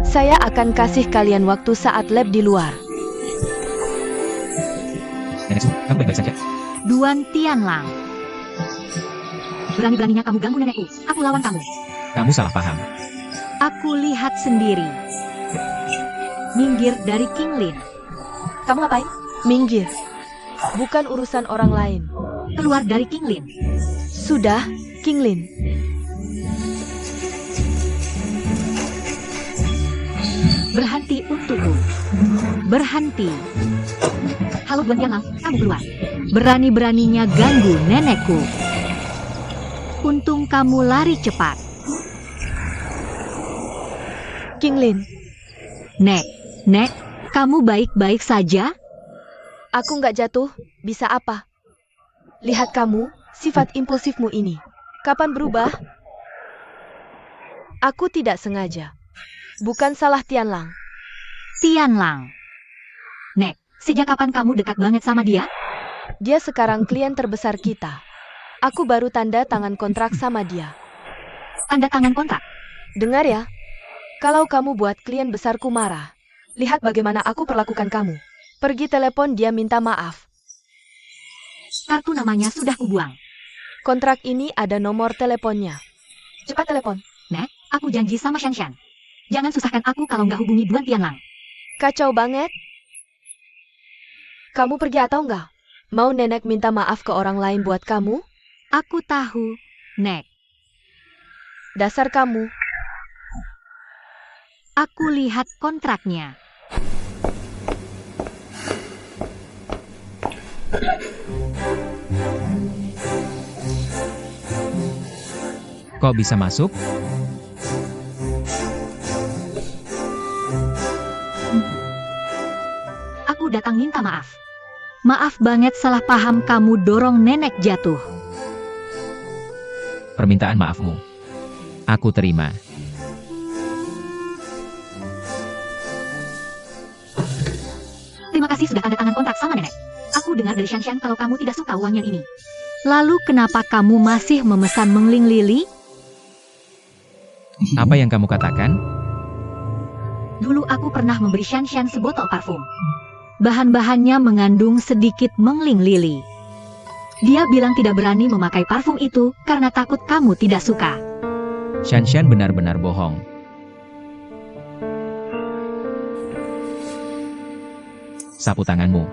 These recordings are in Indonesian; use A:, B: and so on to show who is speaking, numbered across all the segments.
A: Saya akan kasih kalian waktu saat lab di luar.
B: Nenek Su, kamu baik-baik saja?
C: Duan Tianlang. Berani-beraninya kamu ganggu nenekku. Aku lawan kamu.
B: Kamu salah paham.
C: Aku lihat sendiri. Minggir dari King Lin.
A: Kamu ngapain? Minggir. Bukan urusan orang lain.
C: Keluar dari King Lin.
A: Sudah, King Lin.
C: Berhenti untukku. Berhenti. Halo Duan Tianlang, kamu keluar. Berani-beraninya ganggu nenekku. Untung kamu lari cepat.
A: King Lin,
C: Nek, kamu baik-baik saja?
A: aku nggak jatuh, bisa apa? Lihat kamu, sifat impulsifmu ini. Kapan berubah? Aku tidak sengaja. Bukan salah Tianlang.
C: Tianlang. Nek, sejak kapan kamu dekat banget sama dia?
A: Dia sekarang klien terbesar kita. Aku baru tanda tangan kontrak sama dia.
C: Tanda tangan kontrak?
A: Dengar ya, kalau kamu buat klien besarku marah, lihat bagaimana aku perlakukan kamu. Pergi telepon dia minta maaf.
C: Kartu namanya sudah kubuang.
A: Kontrak ini ada nomor teleponnya. Cepat telepon.
C: Nek, aku janji sama Shanshan. Jangan susahkan aku kalau nggak hubungi Duan Tianlang.
A: Kacau banget. Kamu pergi atau enggak? Mau nenek minta maaf ke orang lain buat kamu?
C: Aku tahu, Nek.
A: Dasar kamu.
C: Aku lihat kontraknya.
B: Kok bisa masuk?
C: Aku datang minta maaf. Maaf banget salah paham kamu dorong nenek jatuh.
B: Permintaan maafmu. Aku terima.
C: Terima kasih sudah tanda tangan kontrak sama nenek. Aku dengar dari Shanshan kalau kamu tidak suka uang yang ini. Lalu kenapa kamu masih memesan Mengling Lili?
B: Apa yang kamu katakan?
C: Dulu aku pernah memberi Shanshan sebotol parfum. Bahan-bahannya mengandung sedikit Mengling Lili. Dia bilang tidak berani memakai parfum itu karena takut kamu tidak suka.
B: Shanshan benar-benar bohong. Sapu tanganmu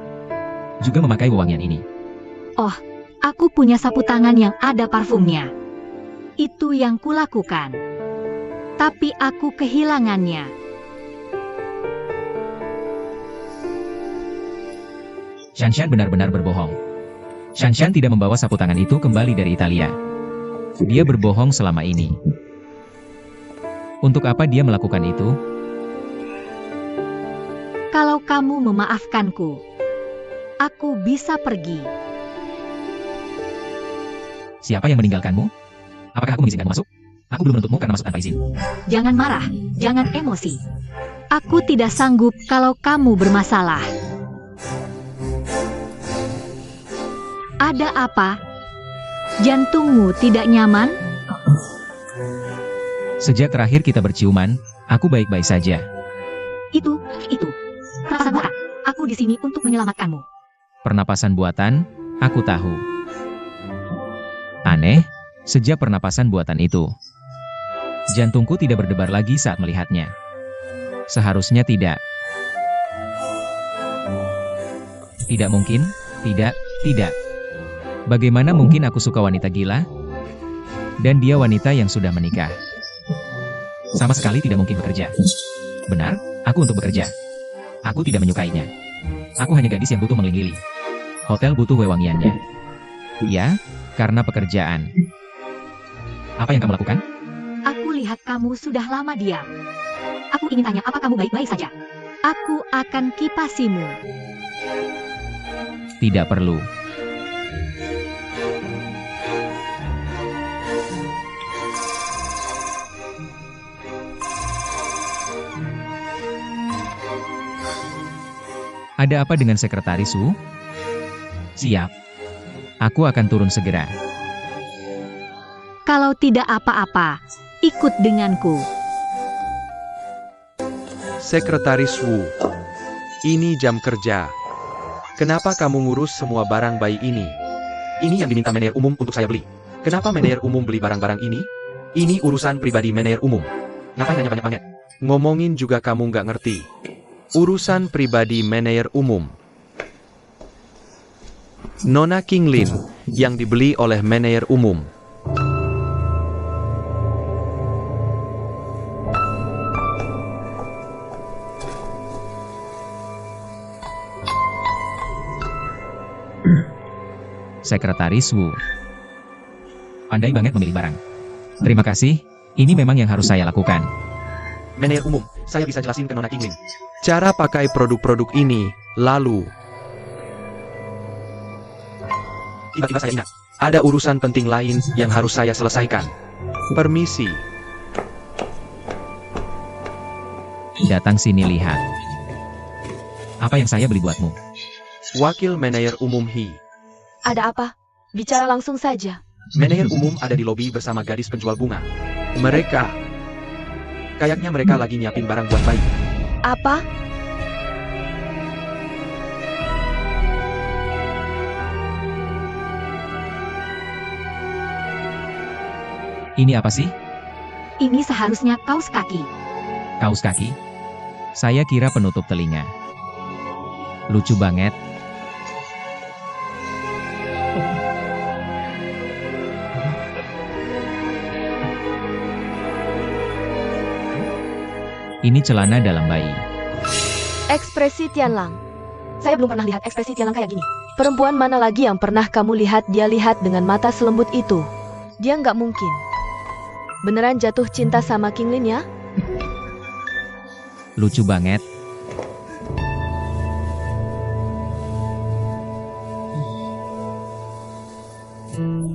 B: juga memakai wewangian ini.
C: Oh, aku punya sapu tangan yang ada parfumnya. Itu yang kulakukan. Tapi aku kehilangannya.
B: Shanshan benar-benar berbohong. Shanshan tidak membawa sapu tangan itu kembali dari Italia. Dia berbohong selama ini. Untuk apa dia melakukan itu?
C: Kalau kamu memaafkanku, aku bisa pergi.
B: Siapa yang meninggalkanmu? Apakah aku mengizinkanmu masuk? Aku belum menutupmu karena masuk tanpa izin.
C: Jangan marah, jangan emosi. Aku tidak sanggup kalau kamu bermasalah. Ada apa? Jantungmu tidak nyaman?
B: Sejak terakhir kita berciuman, aku baik-baik saja.
C: Itu. Rasa buat. Aku di sini untuk menyelamatkanmu.
B: Pernapasan buatan, aku tahu. Aneh, sejak pernapasan buatan itu, jantungku tidak berdebar lagi saat melihatnya. Seharusnya tidak. Tidak mungkin, tidak. Bagaimana mungkin aku suka wanita gila? Dan dia wanita yang sudah menikah. Sama sekali tidak mungkin bekerja. Benar, aku untuk bekerja. Aku tidak menyukainya. Aku hanya gadis yang butuh Mengling Lili. Hotel butuh wewangiannya. Ya, karena pekerjaan. Apa yang kamu lakukan?
C: Aku lihat kamu sudah lama diam. Aku ingin tanya apa kamu baik-baik saja. Aku akan kipasimu.
B: Tidak perlu. Ada apa dengan sekretaris Su? Siap. Aku akan turun segera.
C: Kalau tidak apa-apa, ikut denganku.
D: Sekretaris Wu, ini jam kerja. Kenapa kamu ngurus semua barang bayi ini? Ini yang diminta manajer umum untuk saya beli. Kenapa manajer umum beli barang-barang ini? Ini urusan pribadi manajer umum. Ngapain nanya banyak-banyak? Ngomongin juga kamu nggak ngerti. Urusan pribadi manajer umum. Nona Qinglin yang dibeli oleh manajer umum.
B: Sekretaris Wu. Pandai banget memilih barang. Terima kasih, ini memang yang harus saya lakukan.
D: Manajer umum, saya bisa jelasin ke Nona Qinglin cara pakai produk-produk ini, lalu... Tiba-tiba saya ingat, ada urusan penting lain yang harus saya selesaikan. Permisi.
B: Datang sini lihat. Apa yang saya beli buatmu?
D: Wakil manajer umum He.
A: Ada apa? Bicara langsung saja.
D: Manajer umum ada di lobi bersama gadis penjual bunga. Kayaknya mereka lagi nyiapin barang buat bayi.
A: Apa?
B: Ini apa sih?
C: Ini seharusnya kaos kaki.
B: Kaos kaki? Saya kira penutup telinga. Lucu banget. Ini celana dalam bayi.
A: Ekspresi Tianlang. Saya belum pernah lihat ekspresi Tianlang kayak gini. Perempuan mana lagi yang pernah kamu lihat dia lihat dengan mata selembut itu? Dia nggak mungkin. Beneran jatuh cinta sama Qinglin ya?
B: Lucu banget.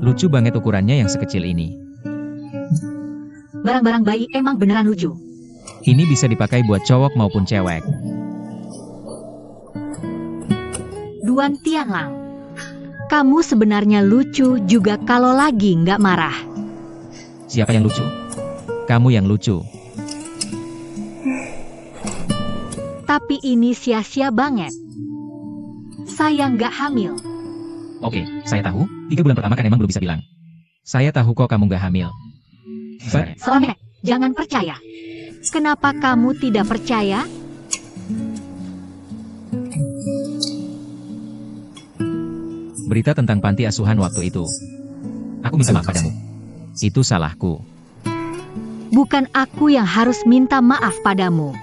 B: Lucu banget ukurannya yang sekecil ini.
C: Barang-barang bayi emang beneran lucu.
B: Ini bisa dipakai buat cowok maupun cewek.
C: Duan Tianlang, kamu sebenarnya lucu juga kalau lagi nggak marah.
B: Siapa yang lucu? Kamu yang lucu.
C: Tapi ini sia-sia banget. Saya nggak hamil.
B: Oke, saya tahu. 3 bulan pertama kan emang belum bisa bilang. Saya tahu kok kamu gak hamil. But,
C: Soalnya, jangan percaya. Kenapa kamu tidak percaya?
B: berita tentang panti asuhan waktu itu. Aku minta maaf padamu. Itu salahku.
C: Bukan aku yang harus minta maaf padamu.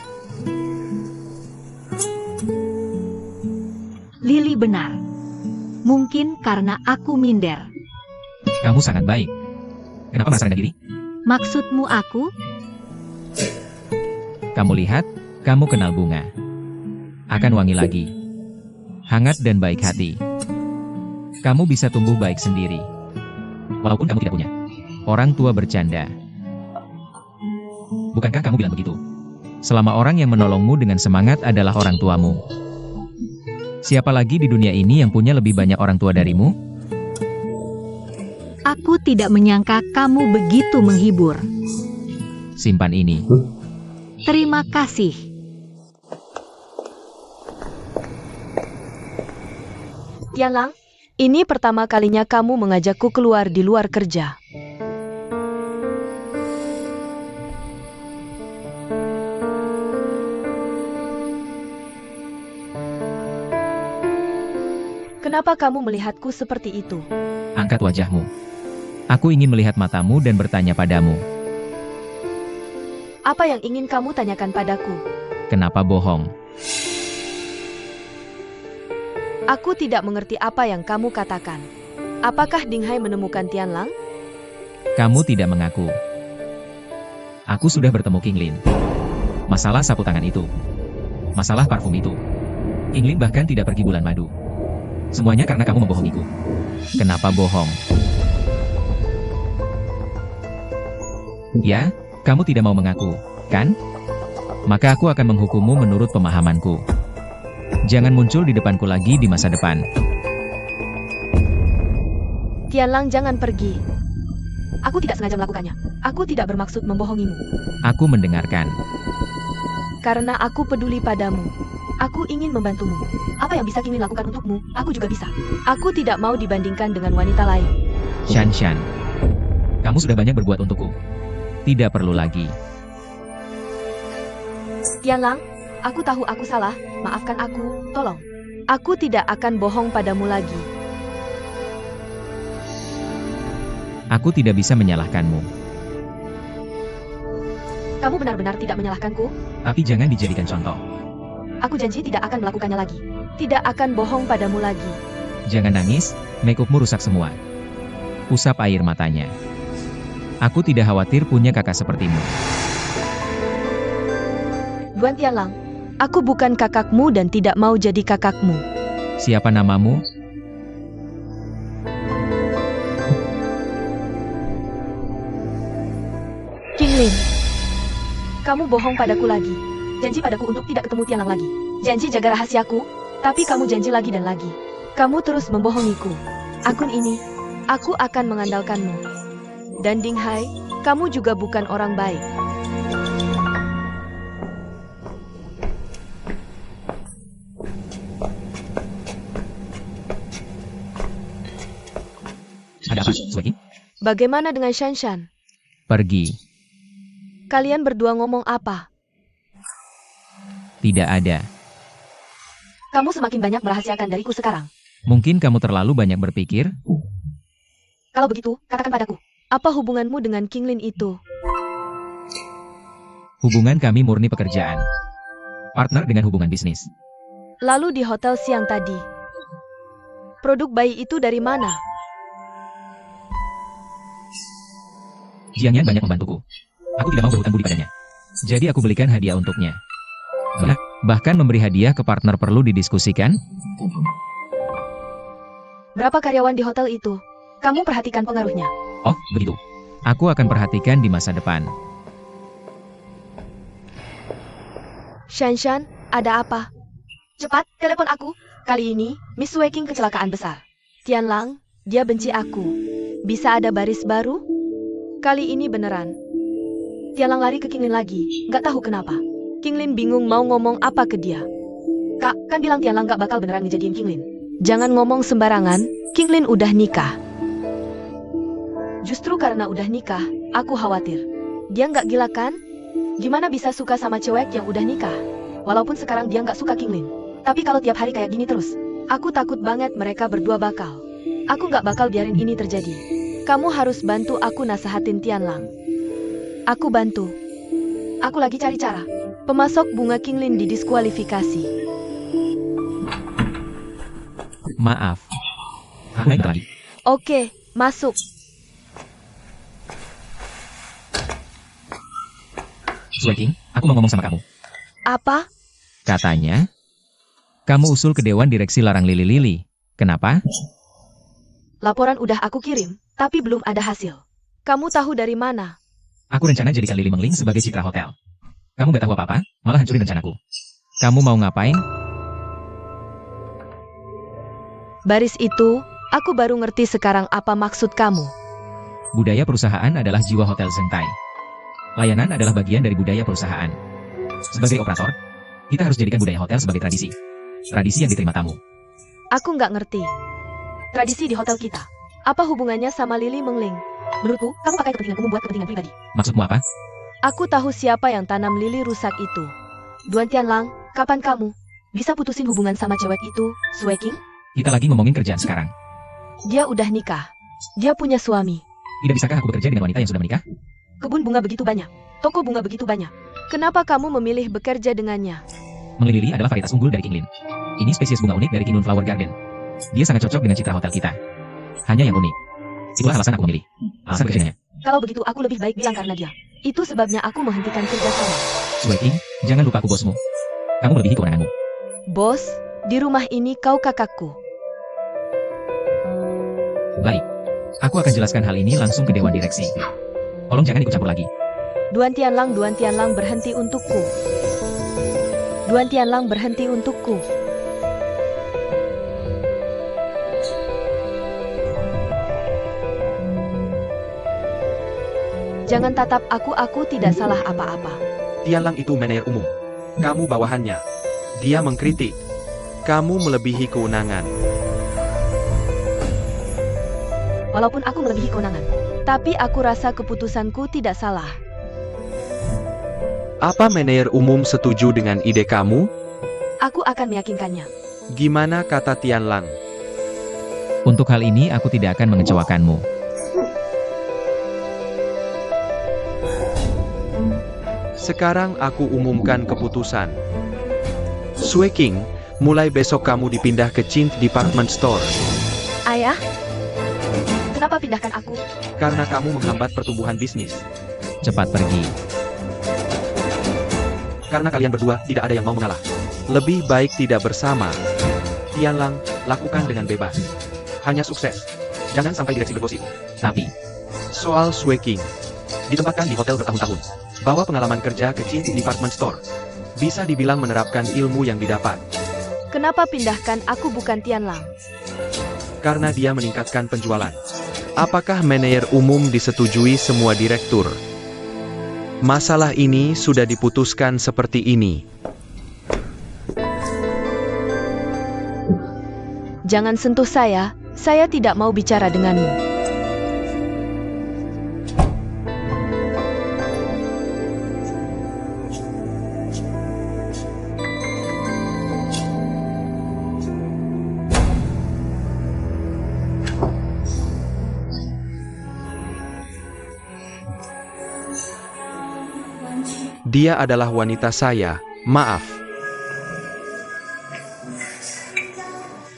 C: Lily benar. Mungkin karena aku minder.
B: Kamu sangat baik. Kenapa merasa rendah diri?
C: Maksudmu aku?
B: Kamu lihat, kamu kenal bunga. Akan wangi lagi. Hangat dan baik hati. Kamu bisa tumbuh baik sendiri. Walaupun kamu tidak punya. Orang tua bercanda. Bukankah kamu bilang begitu? Selama orang yang menolongmu dengan semangat adalah orang tuamu. Siapa lagi di dunia ini yang punya lebih banyak orang tua darimu?
C: Aku tidak menyangka kamu begitu menghibur.
B: Simpan ini.
C: Terima kasih.
A: Tianlang, ini pertama kalinya kamu mengajakku keluar di luar kerja. Kenapa kamu melihatku seperti itu?
B: Angkat wajahmu. Aku ingin melihat matamu dan bertanya padamu.
A: Apa yang ingin kamu tanyakan padaku?
B: Kenapa bohong?
A: Aku tidak mengerti apa yang kamu katakan. Apakah Dinghai menemukan Tianlang?
B: Kamu tidak mengaku. Aku sudah bertemu Qinglin. Masalah sapu tangan itu. Masalah parfum itu. Qinglin bahkan tidak pergi bulan madu. Semuanya karena kamu membohongiku. Kenapa bohong? Ya, kamu tidak mau mengaku, kan? Maka aku akan menghukummu menurut pemahamanku. Jangan muncul di depanku lagi di masa depan.
A: Tianlang, jangan pergi. Aku tidak sengaja melakukannya. Aku tidak bermaksud membohongimu.
B: Aku mendengarkan.
A: Karena aku peduli padamu. Aku ingin membantumu. Apa yang bisa Kinglin lakukan untukmu, aku juga bisa. Aku tidak mau dibandingkan dengan wanita lain.
B: Shan Shan. Kamu sudah banyak berbuat untukku. Tidak perlu lagi.
A: Tianlang, aku tahu aku salah, maafkan aku, tolong. Aku tidak akan bohong padamu lagi.
B: Aku tidak bisa menyalahkanmu.
A: Kamu benar-benar tidak menyalahkanku?
B: Tapi jangan dijadikan contoh.
A: Aku janji tidak akan melakukannya lagi. Tidak akan bohong padamu lagi.
B: Jangan nangis, make-upmu rusak semua. Usap air matanya. Aku tidak khawatir punya kakak sepertimu.
A: Duan Tianlang, aku bukan kakakmu dan tidak mau jadi kakakmu.
B: Siapa namamu?
A: Kinglin. Kamu bohong padaku lagi. Janji padaku untuk tidak ketemu Tianlang lagi. Janji jaga rahasiaku, tapi kamu janji lagi dan lagi. Kamu terus membohongiku. Akun ini, aku akan mengandalkanmu. Dan Ding Hai, kamu juga bukan orang baik.
B: Ada apa, Sueki?
A: Bagaimana dengan Shan Shan?
B: Pergi.
A: Kalian berdua ngomong apa?
B: Tidak ada.
A: Kamu semakin banyak merahasiakan dariku sekarang.
B: Mungkin kamu terlalu banyak berpikir?
A: Kalau begitu, katakan padaku. Apa hubunganmu dengan Kinglin itu?
B: Hubungan kami murni pekerjaan. Partner dengan hubungan bisnis.
A: Lalu di hotel siang tadi. Produk bayi itu dari mana?
B: Jiang Yan banyak membantuku. Aku tidak mau berhutang budi padanya. Jadi aku belikan hadiah untuknya. Bahkan memberi hadiah ke partner perlu didiskusikan?
A: Berapa karyawan di hotel itu? Kamu perhatikan pengaruhnya.
B: Oh, begitu. Aku akan perhatikan di masa depan.
A: Shan Shan, ada apa? Cepat, telepon aku. Kali ini, Miss Weking kecelakaan besar. Tianlang, dia benci aku. Bisa ada baris baru? Kali ini beneran. Tianlang lari ke Kinglin lagi, nggak tahu kenapa. Kinglin bingung mau ngomong apa ke dia. Kak, kan bilang Tianlang nggak bakal beneran ngejadiin Kinglin. Jangan ngomong sembarangan, Kinglin udah nikah. Justru karena udah nikah, aku khawatir. Dia nggak gila kan? Gimana bisa suka sama cewek yang udah nikah? Walaupun sekarang dia nggak suka Kinglin. Tapi kalau tiap hari kayak gini terus, aku takut banget mereka berdua bakal. Aku nggak bakal biarin ini terjadi. Kamu harus bantu aku nasehatin Tianlang. Aku bantu. Aku lagi cari cara. Pemasok bunga Kinglin didiskualifikasi.
B: Maaf. Baik lagi.
A: Oke, masuk.
B: Sueki, aku mau ngomong sama kamu.
A: Apa?
B: Katanya, kamu usul ke Dewan Direksi larang Lili-Lili. Kenapa?
A: Laporan udah aku kirim, tapi belum ada hasil. Kamu tahu dari mana?
B: Aku rencana jadikan Lili Mengling sebagai citra hotel. Kamu gak tahu apa-apa, malah hancurin rencanaku. Kamu mau ngapain?
A: Baris itu, aku baru ngerti sekarang apa maksud kamu.
B: Budaya perusahaan adalah jiwa hotel Zengtai. Layanan adalah bagian dari budaya perusahaan. Sebagai operator, kita harus jadikan budaya hotel sebagai tradisi. Tradisi yang diterima tamu.
A: Aku nggak ngerti. Tradisi di hotel kita. Apa hubungannya sama Lili Mengling? Menurutku, kamu pakai kepentingan umum buat kepentingan pribadi.
B: Maksudmu apa?
A: Aku tahu siapa yang tanam lili rusak itu. Duan Tianlang, kapan kamu bisa putusin hubungan sama cewek itu, Sueking?
B: Kita lagi ngomongin kerjaan sekarang.
A: Dia udah nikah. Dia punya suami.
B: Tidak bisakah aku bekerja dengan wanita yang sudah menikah?
A: Kebun bunga begitu banyak. Toko bunga begitu banyak. Kenapa kamu memilih bekerja dengannya?
B: Mengling Lili adalah varietas unggul dari Kinglin. Ini spesies bunga unik dari Kinglin Flower Garden. Dia sangat cocok dengan citra hotel kita. Hanya yang unik. Itulah alasan aku memilih. Alasan kerjanya.
A: Kalau begitu aku lebih baik bilang karena dia. Itu sebabnya aku menghentikan kerja sama.
B: Sueki, jangan lupa aku bosmu. Kamu melebihi kewenanganmu.
A: Bos, di rumah ini kau kakakku.
B: Baik. Aku akan jelaskan hal ini langsung ke Dewan Direksi. Tolong jangan ikut campur lagi.
A: Duan Tianlang berhenti untukku. Duan Tianlang berhenti untukku. Jangan tatap aku tidak salah apa-apa.
D: Tianlang itu manajer umum. Kamu bawahannya. Dia mengkritik. Kamu melebihi kewenangan.
A: Walaupun aku melebihi kewenangan, tapi aku rasa keputusanku tidak salah.
D: Apa manajer umum setuju dengan ide kamu?
A: Aku akan meyakinkannya.
D: Gimana kata Tianlang?
B: Untuk hal ini aku tidak akan mengecewakanmu.
D: Sekarang aku umumkan keputusan. Sui King, mulai besok kamu dipindah ke Chin Department Store.
A: Ayah? Kenapa pindahkan aku?
D: Karena kamu menghambat pertumbuhan bisnis.
B: Cepat pergi.
D: Karena kalian berdua tidak ada yang mau mengalah. Lebih baik tidak bersama. Tianlang, lakukan dengan bebas. Hanya sukses. Jangan sampai direksi bergosip.
B: Tapi,
D: Soal Sui King. Ditempatkan di hotel bertahun-tahun. Bawa pengalaman kerja ke Chin Department Store. Bisa dibilang menerapkan ilmu yang didapat.
A: Kenapa pindahkan aku bukan Tianlang?
D: Karena dia meningkatkan penjualan. Apakah manajer umum disetujui semua direktur? Masalah ini sudah diputuskan seperti ini.
A: Jangan sentuh saya tidak mau bicara denganmu.
D: Dia adalah wanita saya, maaf.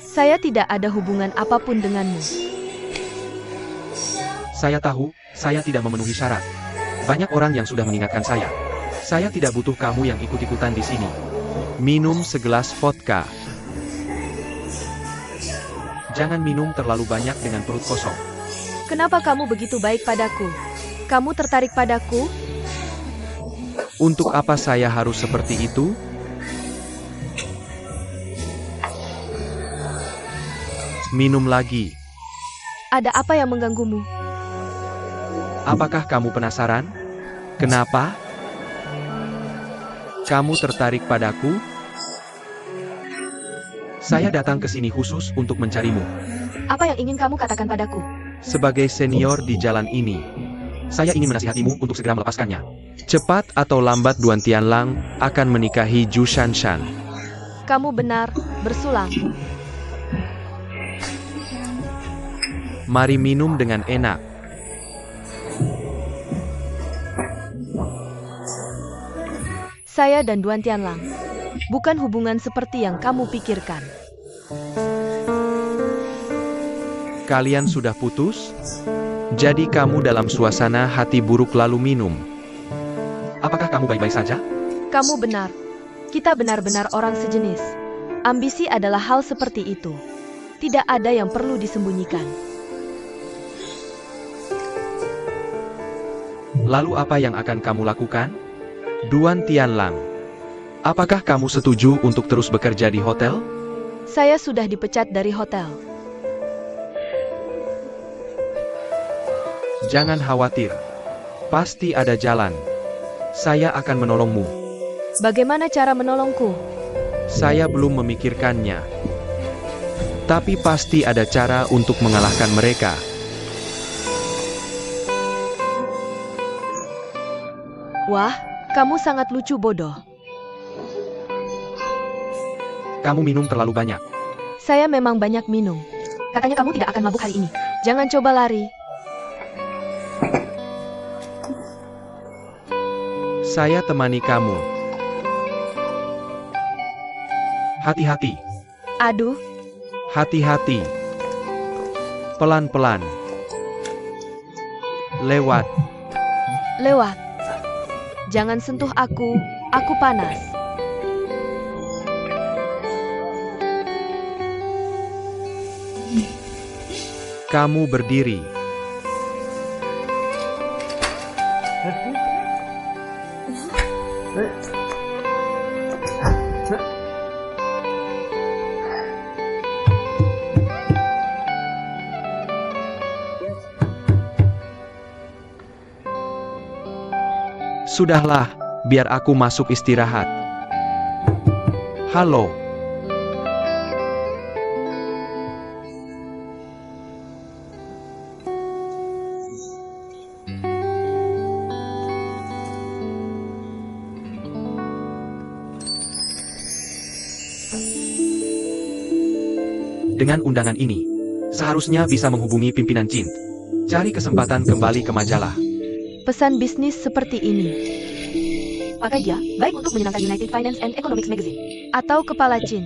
A: Saya tidak ada hubungan apapun denganmu.
D: Saya tahu, saya tidak memenuhi syarat. Banyak orang yang sudah mengingatkan saya. Saya tidak butuh kamu yang ikut-ikutan di sini. Minum segelas vodka. Jangan minum terlalu banyak dengan perut kosong.
A: Kenapa kamu begitu baik padaku? Kamu tertarik padaku?
D: Untuk apa saya harus seperti itu? Minum lagi.
A: Ada apa yang mengganggumu?
D: Apakah kamu penasaran? Kenapa? Kamu tertarik padaku? Saya datang ke sini khusus untuk mencarimu.
A: Apa yang ingin kamu katakan padaku?
D: Sebagai senior di jalan ini, saya ingin menasihatimu untuk segera melepaskannya. Cepat atau lambat Duan Tianlang akan menikahi Zhu Shanshan.
A: Kamu benar, bersulang.
D: Mari minum dengan enak.
A: Saya dan Duan Tianlang bukan hubungan seperti yang kamu pikirkan.
D: Kalian sudah putus? Jadi kamu dalam suasana hati buruk lalu minum. Apakah kamu baik-baik saja?
A: Kamu benar. Kita benar-benar orang sejenis. Ambisi adalah hal seperti itu. Tidak ada yang perlu disembunyikan.
D: Lalu apa yang akan kamu lakukan? Duan Tianlang, apakah kamu setuju untuk terus bekerja di hotel?
A: Saya sudah dipecat dari hotel.
D: Jangan khawatir. Pasti ada jalan. Saya akan menolongmu.
A: Bagaimana cara menolongku?
D: Saya belum memikirkannya. Tapi pasti ada cara untuk mengalahkan mereka.
A: Wah, kamu sangat lucu bodoh.
D: Kamu minum terlalu banyak.
A: Saya memang banyak minum. Katanya kamu tidak akan mabuk hari ini. Jangan coba lari.
D: Saya temani kamu. Hati-hati.
A: Aduh,
D: Hati-hati. Pelan-pelan. Lewat.
A: lewat. Jangan sentuh aku panas.
D: Kamu berdiri. Sudahlah, biar aku masuk istirahat. Halo. Dengan undangan ini, seharusnya bisa menghubungi pimpinan Jin. Cari kesempatan kembali ke majalah.
A: Pesan bisnis seperti ini. Pakai dia, baik untuk menyenangkan United Finance and Economics Magazine. Atau kepala Jin.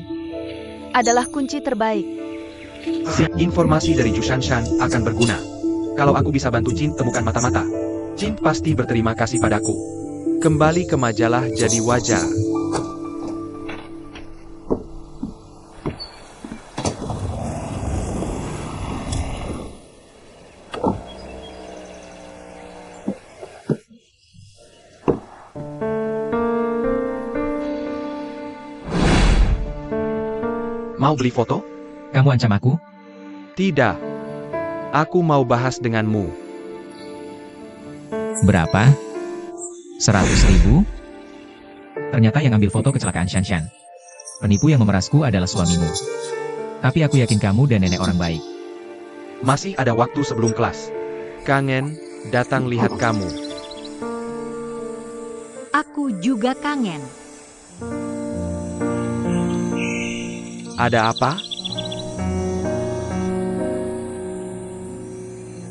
A: Adalah kunci terbaik.
D: Informasi dari Ju Shanshan akan berguna. Kalau aku bisa bantu Jin temukan mata-mata, Jin pasti berterima kasih padaku. Kembali ke majalah jadi wajar. Mau beli foto?
B: Kamu ancam aku?
D: Tidak. Aku mau bahas denganmu.
B: Berapa? 100.000? Ternyata yang ambil foto kecelakaan Shanshan. Penipu yang memerasku adalah suamimu. Tapi aku yakin kamu dan nenek orang baik.
D: Masih ada waktu sebelum kelas. Kangen, datang lihat kamu.
C: Aku juga kangen.
D: Ada apa?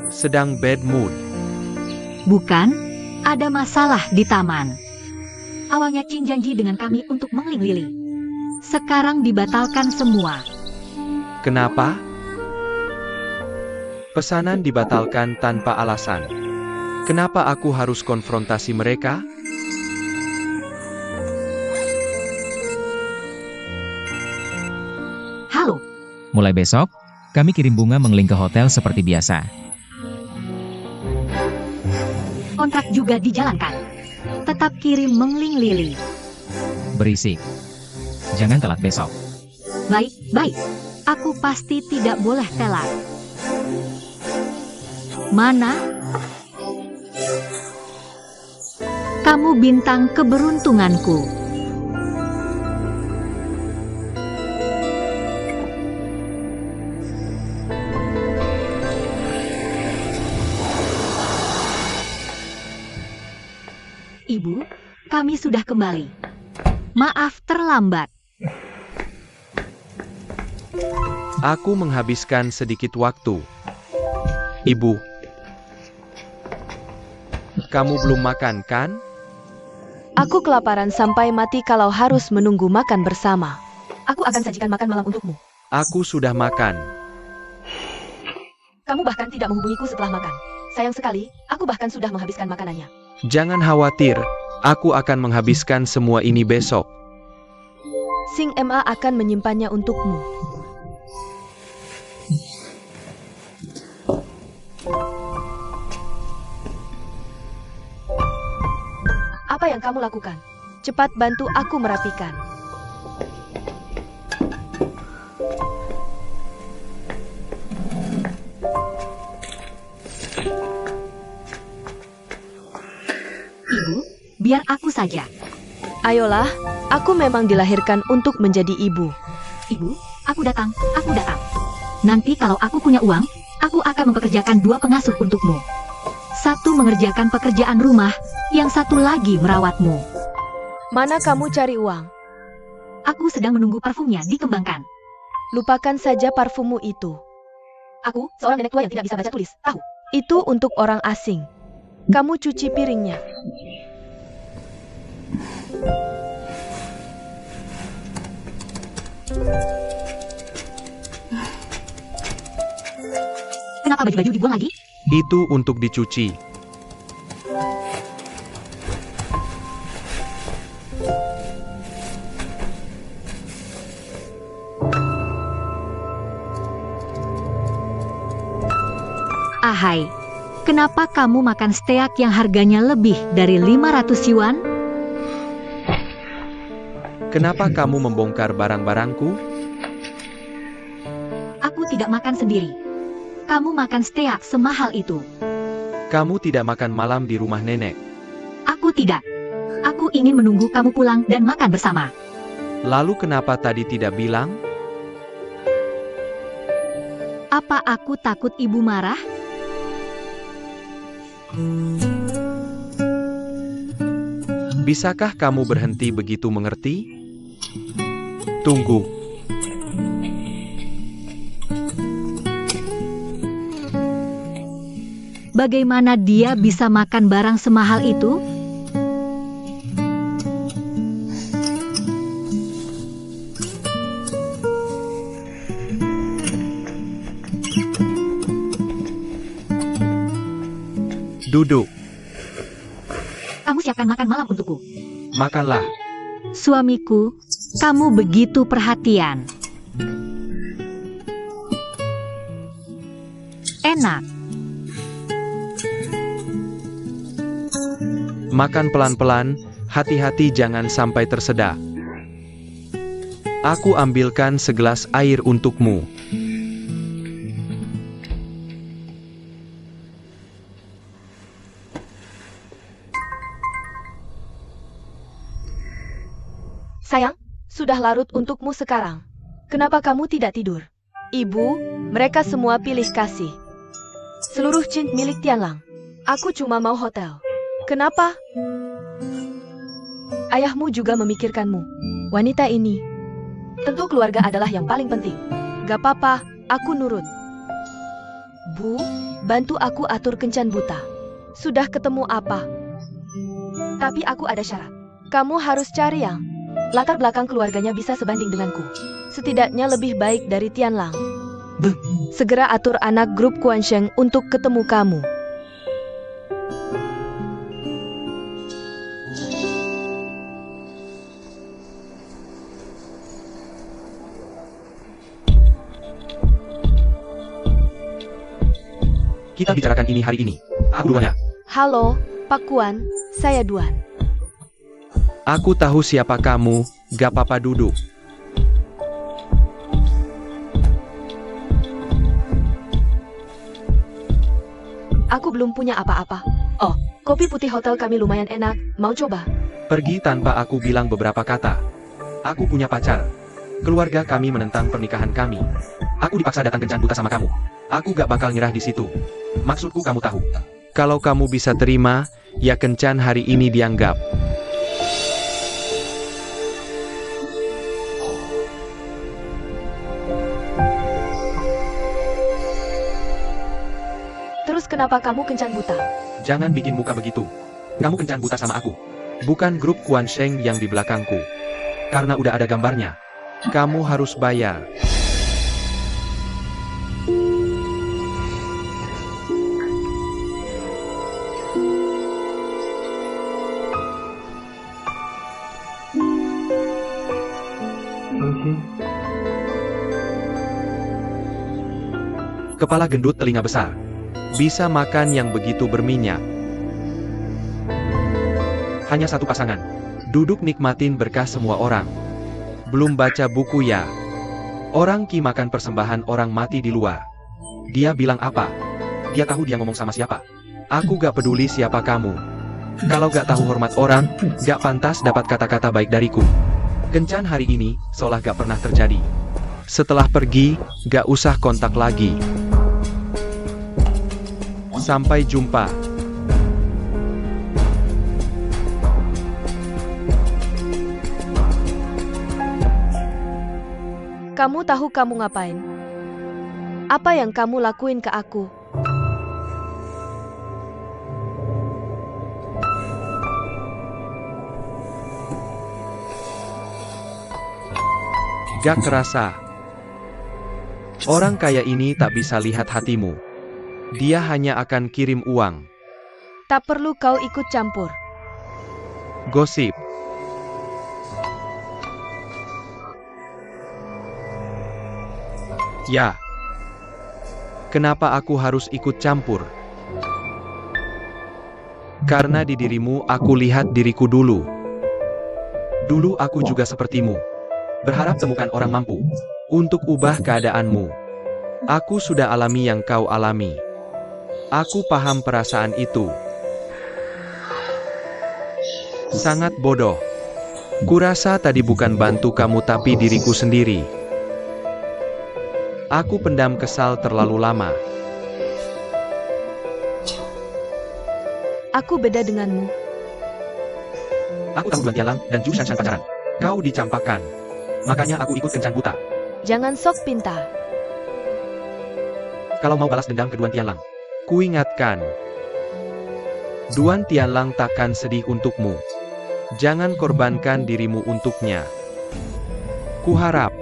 D: Sedang bad mood.
C: Bukan, ada masalah di taman. Awalnya Chin janji dengan kami untuk mengling Lili. Sekarang dibatalkan semua.
D: Kenapa? Pesanan dibatalkan tanpa alasan. Kenapa aku harus konfrontasi mereka?
C: Halo,
B: Mulai besok, kami kirim bunga mengling ke hotel seperti biasa.
C: kontrak juga dijalankan. Tetap kirim mengling Lili.
B: Berisik. Jangan telat besok.
C: Baik, baik. Aku pasti tidak boleh telat. Mana? Kamu bintang keberuntunganku. Ibu, kami sudah kembali. Maaf terlambat.
D: Aku menghabiskan sedikit waktu. Ibu, kamu belum makan kan?
A: Aku kelaparan sampai mati kalau harus menunggu makan bersama. Aku akan sajikan makan malam untukmu.
D: Aku sudah makan.
A: Kamu bahkan tidak menghubungiku setelah makan. Sayang sekali, aku bahkan sudah menghabiskan makanannya.
D: Jangan khawatir, aku akan menghabiskan semua ini besok.
A: Sing Ma akan menyimpannya untukmu. Apa yang kamu lakukan? Cepat bantu aku merapikan.
C: Ibu, biar aku saja.
A: Ayolah, aku memang dilahirkan untuk menjadi ibu.
C: Ibu, aku datang, aku datang. Nanti kalau aku punya uang, aku akan mempekerjakan 2 pengasuh untukmu. Satu mengerjakan pekerjaan rumah, yang satu lagi merawatmu.
A: Mana kamu cari uang?
C: Aku sedang menunggu parfumnya dikembangkan.
A: Lupakan saja parfummu itu.
C: Aku, seorang nenek tua yang tidak bisa baca tulis, tahu.
A: Itu untuk orang asing. Kamu cuci piringnya.
C: Kenapa baju-baju dibuang lagi?
D: Itu untuk dicuci.
C: Ahai, kenapa kamu makan steak yang harganya lebih dari 500 yuan?
D: Kenapa kamu membongkar barang-barangku?
C: Aku tidak makan sendiri. Kamu makan steak semahal itu.
D: Kamu tidak makan malam di rumah nenek.
C: Aku tidak. Aku ingin menunggu kamu pulang dan makan bersama.
D: Lalu kenapa tadi tidak bilang?
C: Apa aku takut ibu marah?
D: Bisakah kamu berhenti begitu mengerti? Tunggu.
C: Bagaimana dia bisa makan barang semahal itu?
D: Duduk.
C: Kamu siapkan makan malam untukku.
D: Makanlah.
C: Suamiku, kamu begitu perhatian. Enak.
D: Makan pelan-pelan, hati-hati jangan sampai tersedak. Aku ambilkan segelas air untukmu.
A: Sayang, sudah larut untukmu sekarang. Kenapa kamu tidak tidur? Ibu, mereka semua pilih kasih. Seluruh Jin milik Tianlang. Aku cuma mau hotel. Kenapa? Ayahmu juga memikirkanmu. Wanita ini. Tentu keluarga adalah yang paling penting. Gak apa-apa, aku nurut. Bu, bantu aku atur kencan buta. Sudah ketemu apa? Tapi aku ada syarat. Kamu harus cari yang latar belakang keluarganya bisa sebanding denganku. Setidaknya lebih baik dari Tianlang. Segera atur anak grup Kuansheng untuk ketemu kamu.
D: Kita bicarakan ini hari ini. Aku duluan ya.
A: Halo, Pak Kuan, saya Duan.
D: Aku tahu siapa kamu, gak apa-apa duduk.
A: Aku belum punya apa-apa. Oh, kopi putih hotel kami lumayan enak, mau coba?
D: Pergi tanpa aku bilang beberapa kata. Aku punya pacar. Keluarga kami menentang pernikahan kami. Aku dipaksa datang kencan buta sama kamu. Aku gak bakal nyerah di situ. Maksudku kamu tahu. Kalau kamu bisa terima, ya kencan hari ini dianggap.
A: Terus kenapa kamu kencan buta?
D: Jangan bikin muka begitu. Kamu kencan buta sama aku. Bukan grup Kuansheng yang di belakangku. Karena udah ada gambarnya. Kamu harus bayar. Kepala gendut telinga besar. Bisa makan yang begitu berminyak. Hanya satu pasangan. Duduk nikmatin berkah semua orang. Belum baca buku ya. Orang Ki makan persembahan orang mati di luar. Dia bilang apa? Dia tahu dia ngomong sama siapa. Aku gak peduli siapa kamu. Kalau gak tahu hormat orang, gak pantas dapat kata-kata baik dariku. Kencan hari ini, seolah gak pernah terjadi. Setelah pergi, gak usah kontak lagi. Sampai jumpa.
A: Kamu tahu kamu ngapain? Apa yang kamu lakuin ke aku?
D: Gak kerasa. Orang kaya ini tak bisa lihat hatimu. Dia hanya akan kirim uang.
A: Tak perlu kau ikut campur.
D: Gosip. Ya. Kenapa aku harus ikut campur? Karena di dirimu aku lihat diriku dulu. Dulu aku juga sepertimu. Berharap temukan orang mampu untuk ubah keadaanmu. Aku sudah alami yang kau alami. Aku paham perasaan itu. Sangat bodoh. Kurasa tadi bukan bantu kamu tapi diriku sendiri. Aku pendam kesal terlalu lama.
A: Aku beda denganmu.
D: Aku tahu Duan Tianlang dan Zhu Shanshan pacaran. Kau dicampakkan. Makanya aku ikut kencan buta.
A: Jangan sok pinta.
D: Kalau mau balas dendam ke Duan Tianlang, kuingatkan. Duan Tianlang takkan sedih untukmu. Jangan korbankan dirimu untuknya. Kuharap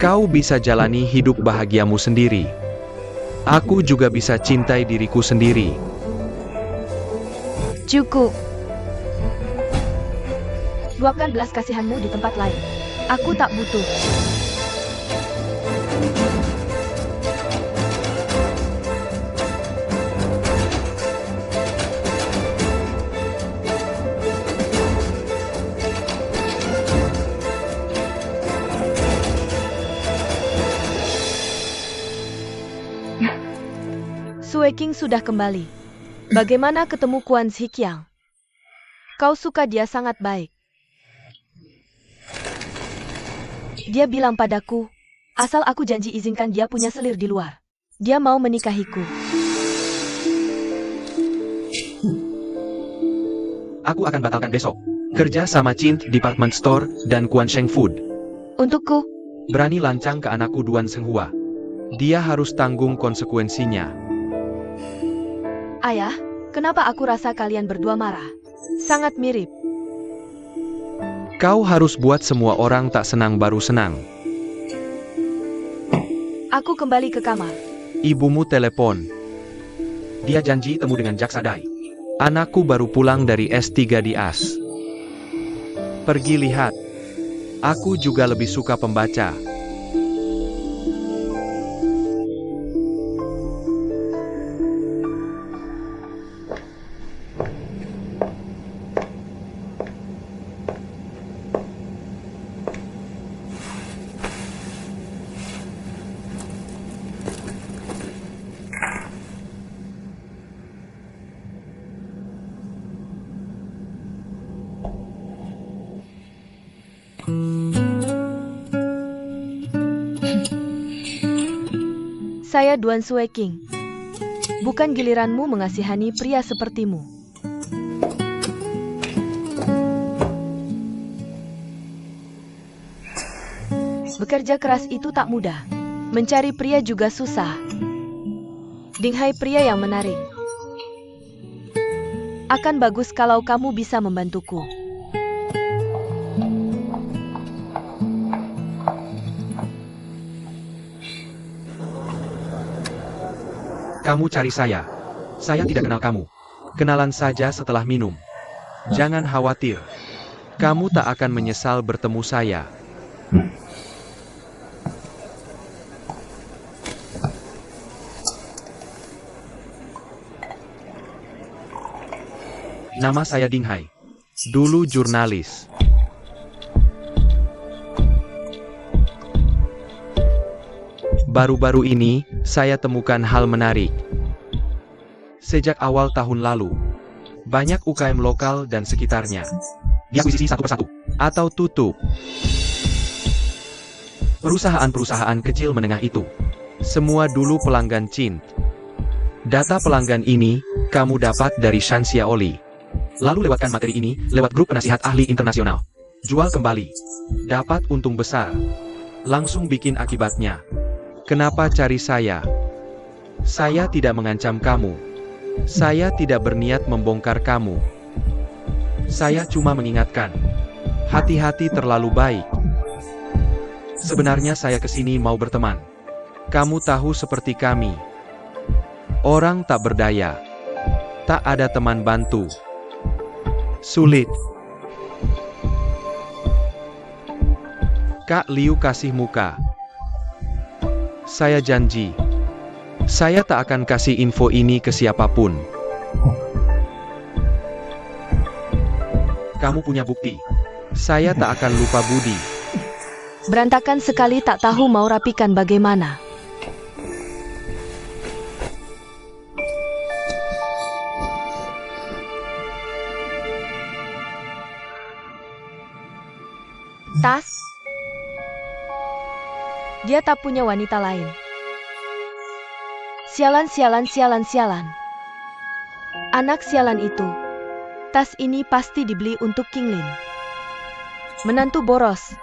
D: kau bisa jalani hidup bahagiamu sendiri. Aku juga bisa cintai diriku sendiri.
A: Cukup. Luapkan belas kasihanmu di tempat lain. Aku tak butuh. Sue King sudah kembali. Bagaimana ketemu Kuan Zhiqiang? Kau suka dia sangat baik. Dia bilang padaku, asal aku janji izinkan dia punya selir di luar. Dia mau menikahiku.
D: Aku akan batalkan besok. Kerja sama Cint Department Store dan Kuan Sheng Food.
A: Untukku,
D: Berani lancang ke anakku Duan Senghua. Dia harus tanggung konsekuensinya.
A: ayah, kenapa aku rasa kalian berdua marah? Sangat mirip.
D: Kau harus buat semua orang tak senang baru senang.
A: Aku kembali ke kamar.
D: Ibumu telepon. Dia janji temu dengan Jaksa Dai. Anakku baru pulang dari S3 di AS. Pergi lihat. Aku juga lebih suka pembaca.
A: Saya Duan Sue King. Bukan giliranmu mengasihani pria sepertimu. Bekerja keras itu tak mudah. Mencari pria juga susah. Dinghai pria yang menarik. Akan bagus kalau kamu bisa membantuku.
D: Kamu cari saya. Saya tidak kenal kamu. Kenalan saja setelah minum. Jangan khawatir. Kamu tak akan menyesal bertemu saya. Nama saya Dinghai. Dulu jurnalis. Baru-baru ini, saya temukan hal menarik. Sejak awal tahun lalu, banyak UKM lokal dan sekitarnya diakuisisi satu persatu, atau tutup. Perusahaan-perusahaan kecil menengah itu, semua dulu pelanggan Cint. Data pelanggan ini, kamu dapat dari Shanxia Oli. Lalu lewatkan materi ini, lewat grup penasihat ahli internasional. Jual kembali. Dapat untung besar. Langsung bikin akibatnya. Kenapa cari saya? Saya tidak mengancam kamu. Saya tidak berniat membongkar kamu. Saya cuma mengingatkan. Hati-hati terlalu baik. Sebenarnya saya kesini mau berteman. Kamu tahu seperti kami. Orang tak berdaya. Tak ada teman bantu. Sulit. Kak Liu kasih muka. Saya janji. Saya tak akan kasih info ini ke siapapun. Kamu punya bukti. Saya tak akan lupa budi.
A: Berantakan sekali, tak tahu mau rapikan bagaimana. Tas? Dia tak punya wanita lain. Sialan, sialan, sialan, sialan. Anak sialan itu. Tas ini pasti dibeli untuk King Lin. Menantu boros.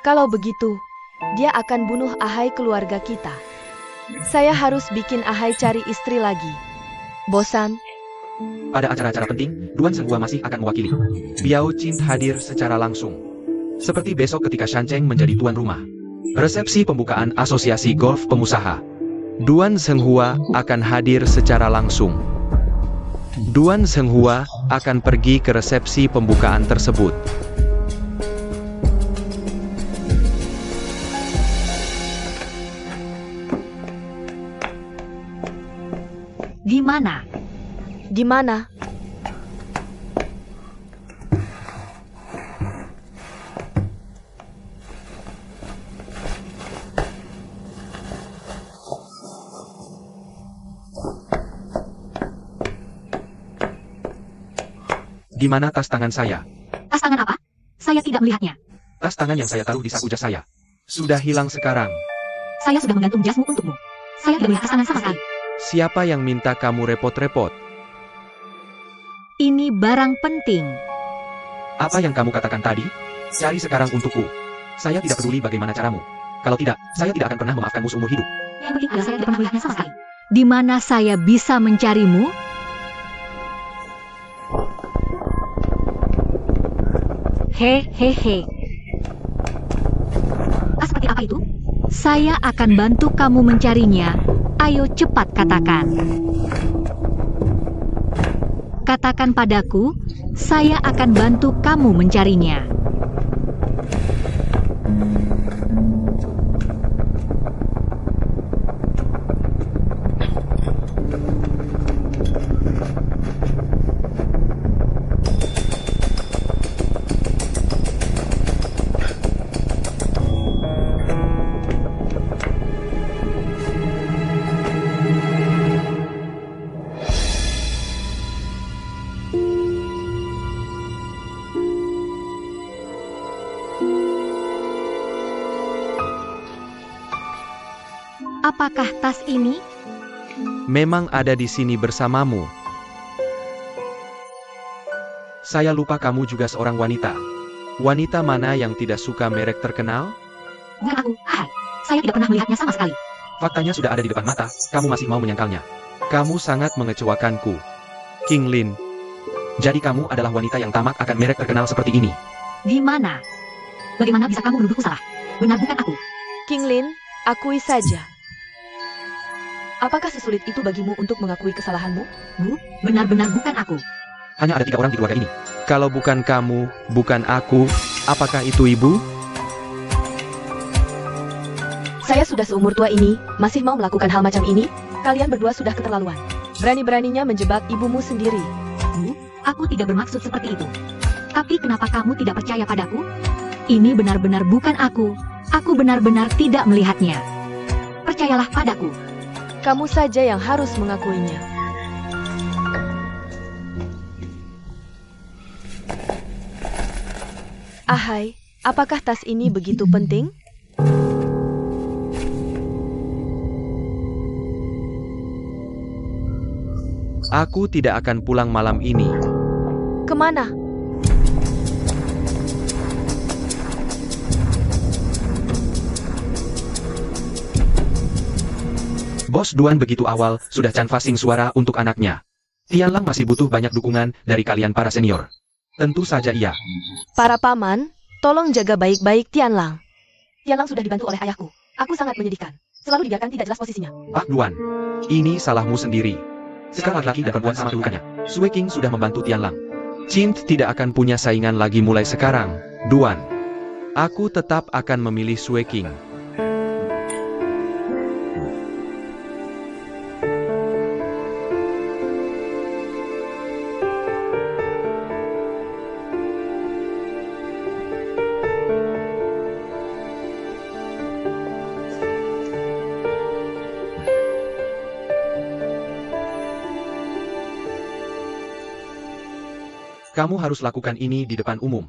A: Kalau begitu, dia akan bunuh ahai keluarga kita. Saya harus bikin ahai cari istri lagi. Bosan?
D: Pada acara-acara penting, Duan Senghua masih akan mewakili. Biao Qin hadir secara langsung. Seperti besok ketika Shan Cheng menjadi tuan rumah. Resepsi pembukaan Asosiasi Golf Pengusaha. Duan Senghua akan hadir secara langsung. Duan Senghua akan pergi ke resepsi pembukaan tersebut.
C: Di mana?
A: Di mana?
D: Di mana tas tangan saya?
C: Tas tangan apa? Saya tidak melihatnya.
D: Tas tangan yang saya taruh di saku jas saya. Sudah hilang sekarang.
C: Saya sudah menggantung jasmu untukmu. Saya tidak melihat tas tangan sama sekali.
D: Siapa yang minta kamu repot-repot?
C: Ini barang penting.
D: Apa yang kamu katakan tadi? Cari sekarang untukku. Saya tidak peduli bagaimana caramu. Kalau tidak, saya tidak akan pernah memaafkanmu seumur hidup.
C: Yang penting adalah saya tidak pernah melihatnya sama sekali. Di mana saya bisa mencarimu? Hehehe. Seperti apa itu? Saya akan bantu kamu mencarinya. Ayo cepat katakan. Katakan padaku, saya akan bantu kamu mencarinya. Apakah tas ini?
D: Memang ada di sini bersamamu. Saya lupa kamu juga seorang wanita. Wanita mana yang tidak suka merek terkenal?
C: Bukan aku. Hai. Saya tidak pernah melihatnya sama sekali.
D: Faktanya sudah ada di depan mata, kamu masih mau menyangkalnya. Kamu sangat mengecewakanku. King Lin. Jadi kamu adalah wanita yang tamak akan merek terkenal seperti ini.
C: Di mana? Bagaimana bisa kamu menuduhku salah? Benar bukan aku.
A: King Lin, akui saja. Apakah sesulit itu bagimu untuk mengakui kesalahanmu?
C: Benar-benar bukan aku.
D: Hanya ada 3 orang di keluarga ini. Kalau bukan kamu, bukan aku, apakah itu ibu?
A: Saya sudah seumur tua ini, masih mau melakukan hal macam ini? Kalian berdua sudah keterlaluan. Berani-beraninya menjebak ibumu sendiri.
C: Aku tidak bermaksud seperti itu. Tapi kenapa kamu tidak percaya padaku? Ini benar-benar bukan aku. Aku benar-benar tidak melihatnya. Percayalah padaku.
A: Kamu saja yang harus mengakuinya. Ahai, apakah tas ini begitu penting?
D: Aku tidak akan pulang malam ini.
A: Kemana?
D: Bos Duan begitu awal, sudah canvassing suara untuk anaknya. Tianlang masih butuh banyak dukungan dari kalian para senior. Tentu saja iya.
A: Para paman, tolong jaga baik-baik Tianlang. Tianlang sudah dibantu oleh ayahku. Aku sangat menyedihkan. Selalu dibiarkan tidak jelas posisinya.
D: Pak Duan, ini salahmu sendiri. Sekarang laki-laki dan perempuan sama kedudukannya. Sue King sudah membantu Tianlang. Qin tidak akan punya saingan lagi mulai sekarang, Duan. Aku tetap akan memilih Sue King. Kamu harus lakukan ini di depan umum.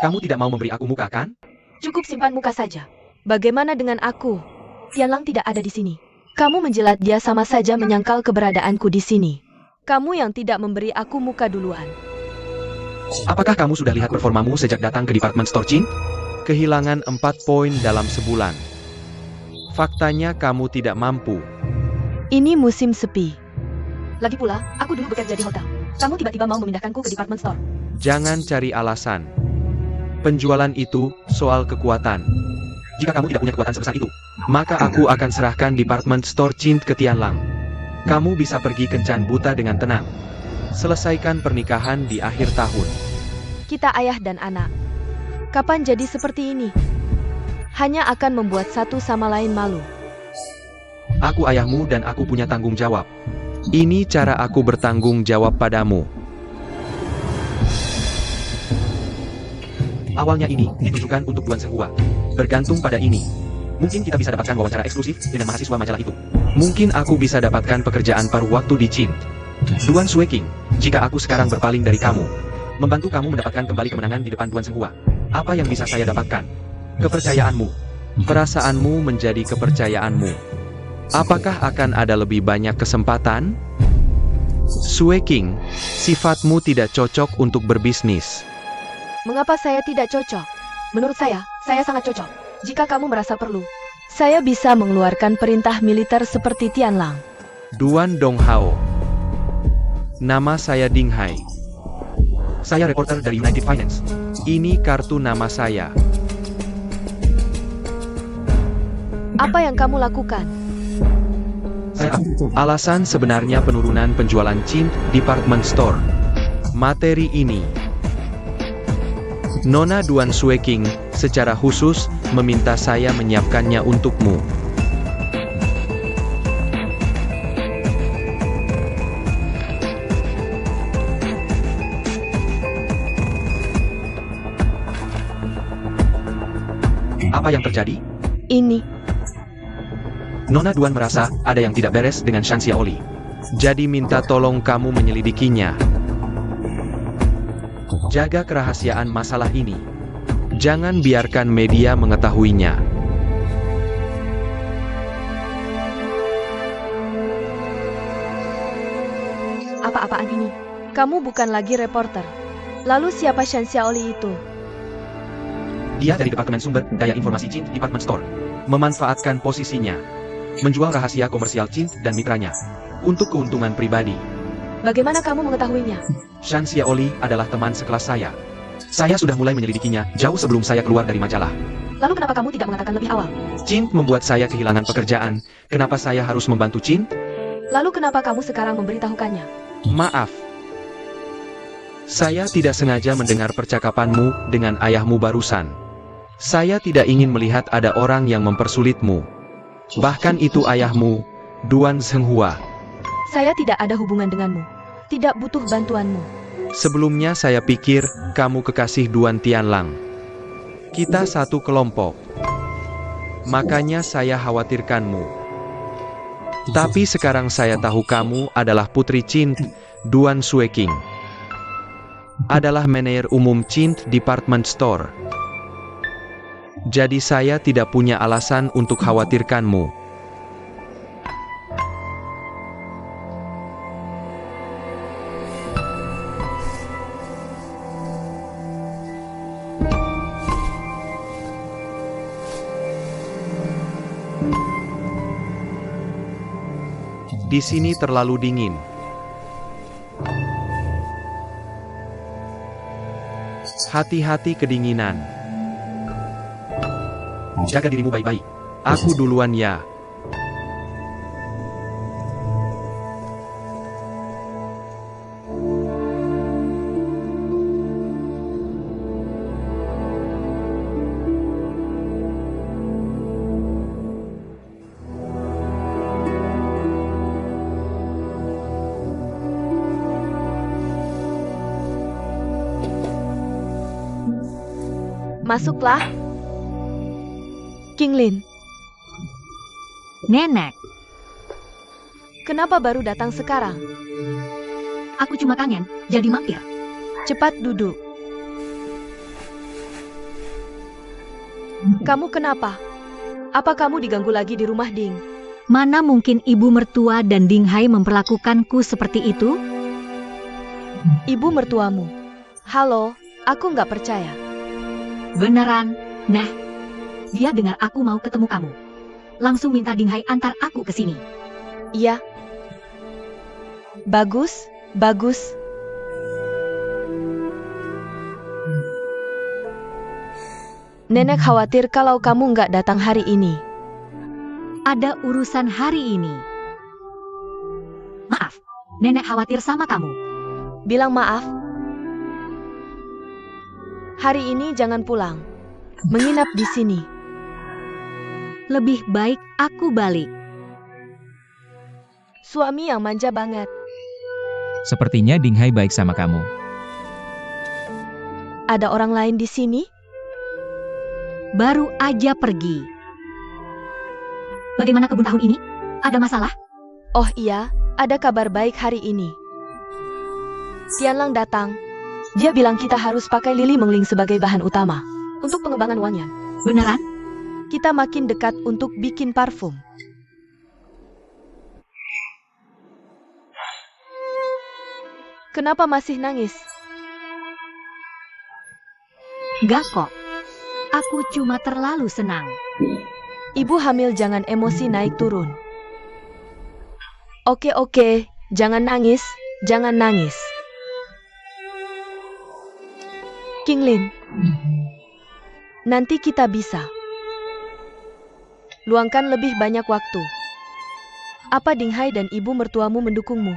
D: Kamu tidak mau memberi aku muka, kan?
A: Cukup simpan muka saja. Bagaimana dengan aku? Tianlang tidak ada di sini. Kamu menjilat dia sama saja menyangkal keberadaanku di sini. Kamu yang tidak memberi aku muka duluan.
D: Apakah kamu sudah lihat performamu sejak datang ke department store Chin? Kehilangan 4 poin dalam sebulan. Faktanya kamu tidak mampu.
A: Ini musim sepi. Lagi pula, aku dulu bekerja di hotel. Kamu tiba-tiba mau memindahkanku ke department store.
D: Jangan cari alasan. Penjualan itu soal kekuatan. Jika kamu tidak punya kekuatan sebesar itu, maka aku akan serahkan department store Chin ke Tianlang. Kamu bisa pergi kencan buta dengan tenang. Selesaikan pernikahan di akhir tahun.
A: Kita ayah dan anak. Kapan jadi seperti ini? Hanya akan membuat satu sama lain malu.
D: Aku ayahmu dan aku punya tanggung jawab. Ini cara aku bertanggung jawab padamu. Awalnya ini ditujukan untuk Duan Senghua. Bergantung pada ini. Mungkin kita bisa dapatkan wawancara eksklusif dengan mahasiswa majalah itu. Mungkin aku bisa dapatkan pekerjaan paruh waktu di Chin. Duan Sueking, jika aku sekarang berpaling dari kamu, membantu kamu mendapatkan kembali kemenangan di depan Duan Senghua, apa yang bisa saya dapatkan? Kepercayaanmu. Perasaanmu menjadi kepercayaanmu. Apakah akan ada lebih banyak kesempatan? Sueking, sifatmu tidak cocok untuk berbisnis.
A: Mengapa saya tidak cocok? Menurut saya sangat cocok. Jika kamu merasa perlu, saya bisa mengeluarkan perintah militer seperti Tianlang.
D: Duan Donghao. Nama saya Ding Hai. Saya reporter dari United Finance. Ini kartu nama saya.
A: Apa yang kamu lakukan?
D: Alasan sebenarnya penurunan penjualan Chin Department Store. Materi ini. Nona Duan Sueking secara khusus meminta saya menyiapkannya untukmu. Apa yang terjadi?
A: Ini.
D: Nona Duan merasa ada yang tidak beres dengan Shan Xiaoli. Jadi minta tolong kamu menyelidikinya. Jaga kerahasiaan masalah ini. Jangan biarkan media mengetahuinya.
A: Apa-apaan ini? Kamu bukan lagi reporter. Lalu siapa Shan Xiaoli itu?
D: Dia dari Departemen Sumber Daya Informasi Chin Department Store. Memanfaatkan posisinya. Menjual rahasia komersial Chin dan mitranya. Untuk keuntungan pribadi.
A: Bagaimana kamu mengetahuinya?
D: Shan Xiaoli adalah teman sekelas saya. Saya sudah mulai menyelidikinya jauh sebelum saya keluar dari majalah.
A: Lalu kenapa kamu tidak mengatakan lebih awal?
D: Chin membuat saya kehilangan pekerjaan. Kenapa saya harus membantu Chin?
A: Lalu kenapa kamu sekarang memberitahukannya?
D: Maaf. Saya tidak sengaja mendengar percakapanmu dengan ayahmu barusan. Saya tidak ingin melihat ada orang yang mempersulitmu. Bahkan itu ayahmu, Duan Senghua.
A: Saya tidak ada hubungan denganmu. Tidak butuh bantuanmu.
D: Sebelumnya saya pikir kamu kekasih Duan Tianlang. Kita satu kelompok. Makanya saya khawatirkanmu. Tapi sekarang saya tahu kamu adalah putri Chin, Duan Sueking. Adalah manajer umum Chin Department Store. Jadi saya tidak punya alasan untuk khawatirkanmu. Di sini terlalu dingin. Hati-hati kedinginan. Jaga dirimu baik-baik. Aku duluan ya.
A: Masuklah. King Lin,
C: Nenek,
A: kenapa baru datang sekarang?
C: aku cuma kangen jadi mampir.
A: Cepat duduk. Kamu kenapa? Apa kamu diganggu lagi di rumah Ding?
C: Mana mungkin ibu mertua dan Ding Hai memperlakukanku seperti itu?
A: Ibu mertuamu. Halo, aku nggak percaya.
C: Beneran, nah. Dia dengar aku mau ketemu kamu. Langsung minta Ding Hai antar aku ke sini.
A: Iya. Bagus, bagus. Nenek khawatir kalau kamu nggak datang hari ini.
C: Ada urusan hari ini. Maaf, nenek khawatir sama kamu.
A: Bilang maaf. Hari ini jangan pulang. Menginap di sini.
C: Lebih baik aku balik.
A: Suami yang manja banget.
B: Sepertinya Ding Hai baik sama kamu.
A: Ada orang lain di sini?
C: Baru aja pergi. Bagaimana kebun tahun ini? Ada masalah?
A: Oh iya, ada kabar baik hari ini. Tianlang datang. Dia bilang kita harus pakai lili mengling sebagai bahan utama untuk pengembangan wangian.
C: Beneran?
A: Kita makin dekat untuk bikin parfum. Kenapa masih nangis?
C: Gak kok. Aku cuma terlalu senang.
A: Ibu hamil jangan emosi naik turun. Oke, jangan nangis, jangan nangis. Kinglin, nanti kita bisa. Luangkan lebih banyak waktu. Apa Ding Hai dan ibu mertuamu mendukungmu?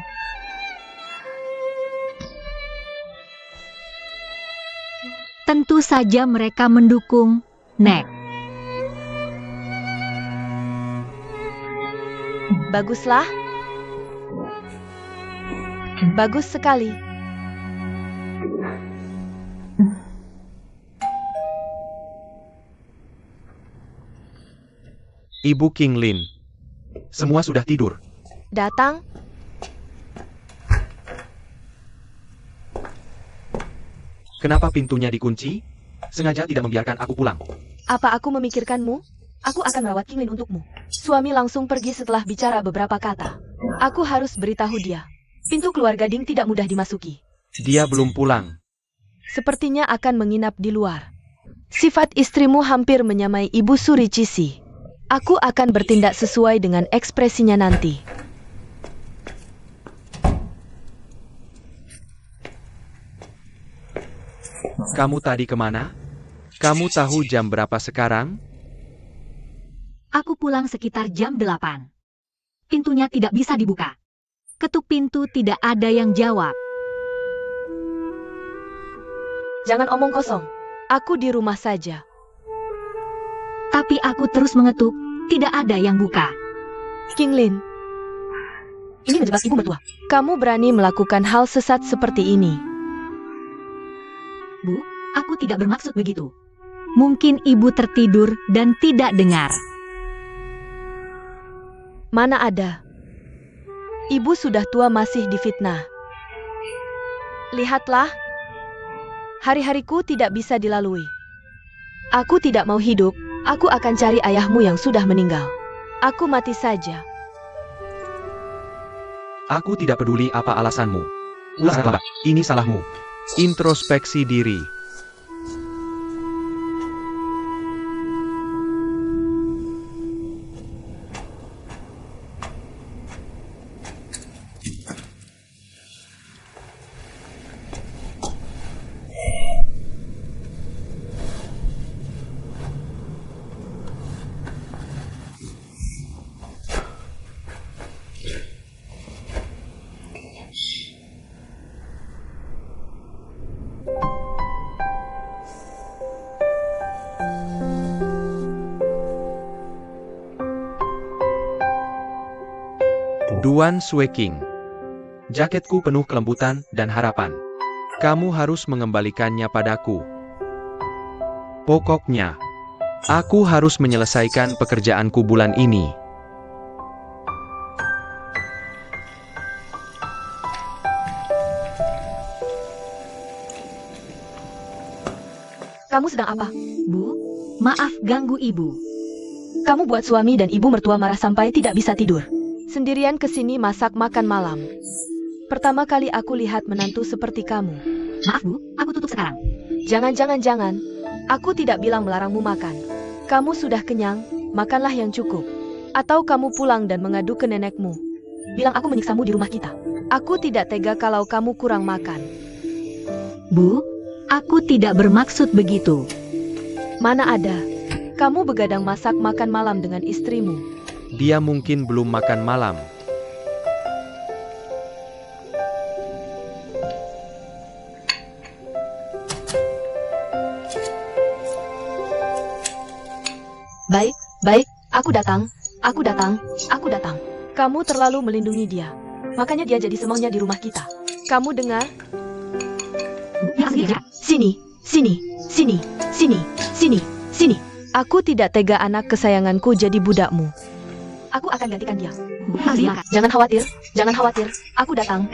C: Tentu saja mereka mendukung, Nek.
A: Baguslah. Bagus sekali.
D: Ibu Kinglin. Semua sudah tidur.
A: Datang.
D: Kenapa pintunya dikunci? Sengaja tidak membiarkan aku pulang.
A: Apa aku memikirkanmu? Aku akan merawat Kinglin untukmu. Suami langsung pergi setelah bicara beberapa kata. Aku harus beritahu dia. Pintu keluarga Ding tidak mudah dimasuki.
D: Dia belum pulang.
A: Sepertinya akan menginap di luar. Sifat istrimu hampir menyamai Ibu Suri Cisi. Aku akan bertindak sesuai dengan ekspresinya nanti.
D: Kamu tadi kemana? Kamu tahu jam berapa sekarang?
C: Aku pulang sekitar jam 8. Pintunya tidak bisa dibuka. Ketuk pintu tidak ada yang jawab.
A: Jangan omong kosong. Aku di rumah saja.
C: Tapi aku terus mengetuk, tidak ada yang buka.
A: Kinglin,
C: Ini menjebak ibu mertua.
A: kamu berani melakukan hal sesat seperti ini.
C: Bu, aku tidak bermaksud begitu. Mungkin ibu tertidur dan tidak dengar.
A: Mana ada. Ibu sudah tua masih difitnah. Lihatlah. Hari-hariku tidak bisa dilalui. Aku tidak mau hidup. Aku akan cari ayahmu yang sudah meninggal. Aku mati saja.
D: Aku tidak peduli apa alasanmu. Ulah, ini salahmu. Introspeksi diri. Duan Sueking. Jaketku penuh kelembutan dan harapan. Kamu harus mengembalikannya padaku. Pokoknya, aku harus menyelesaikan pekerjaanku bulan ini.
A: Kamu sedang apa?
C: Bu, Maaf ganggu ibu.
A: Kamu buat suami dan ibu mertua marah sampai tidak bisa tidur. Sendirian kesini masak makan malam. Pertama kali aku lihat menantu seperti kamu.
C: Maaf bu, aku tutup sekarang.
A: Jangan. Aku tidak bilang melarangmu makan. Kamu sudah kenyang, makanlah yang cukup. Atau kamu pulang dan mengadu ke nenekmu. Bilang aku menyiksamu di rumah kita. Aku tidak tega kalau kamu kurang makan.
C: Bu, aku tidak bermaksud begitu.
A: Mana ada. Kamu begadang masak makan malam dengan istrimu.
D: Dia mungkin belum makan malam.
A: Baik, aku datang. Kamu terlalu melindungi dia. Makanya dia jadi semaunya di rumah kita. Kamu dengar? Sini. Aku tidak tega anak kesayanganku jadi budakmu. Aku akan gantikan dia. Jangan khawatir. Aku datang.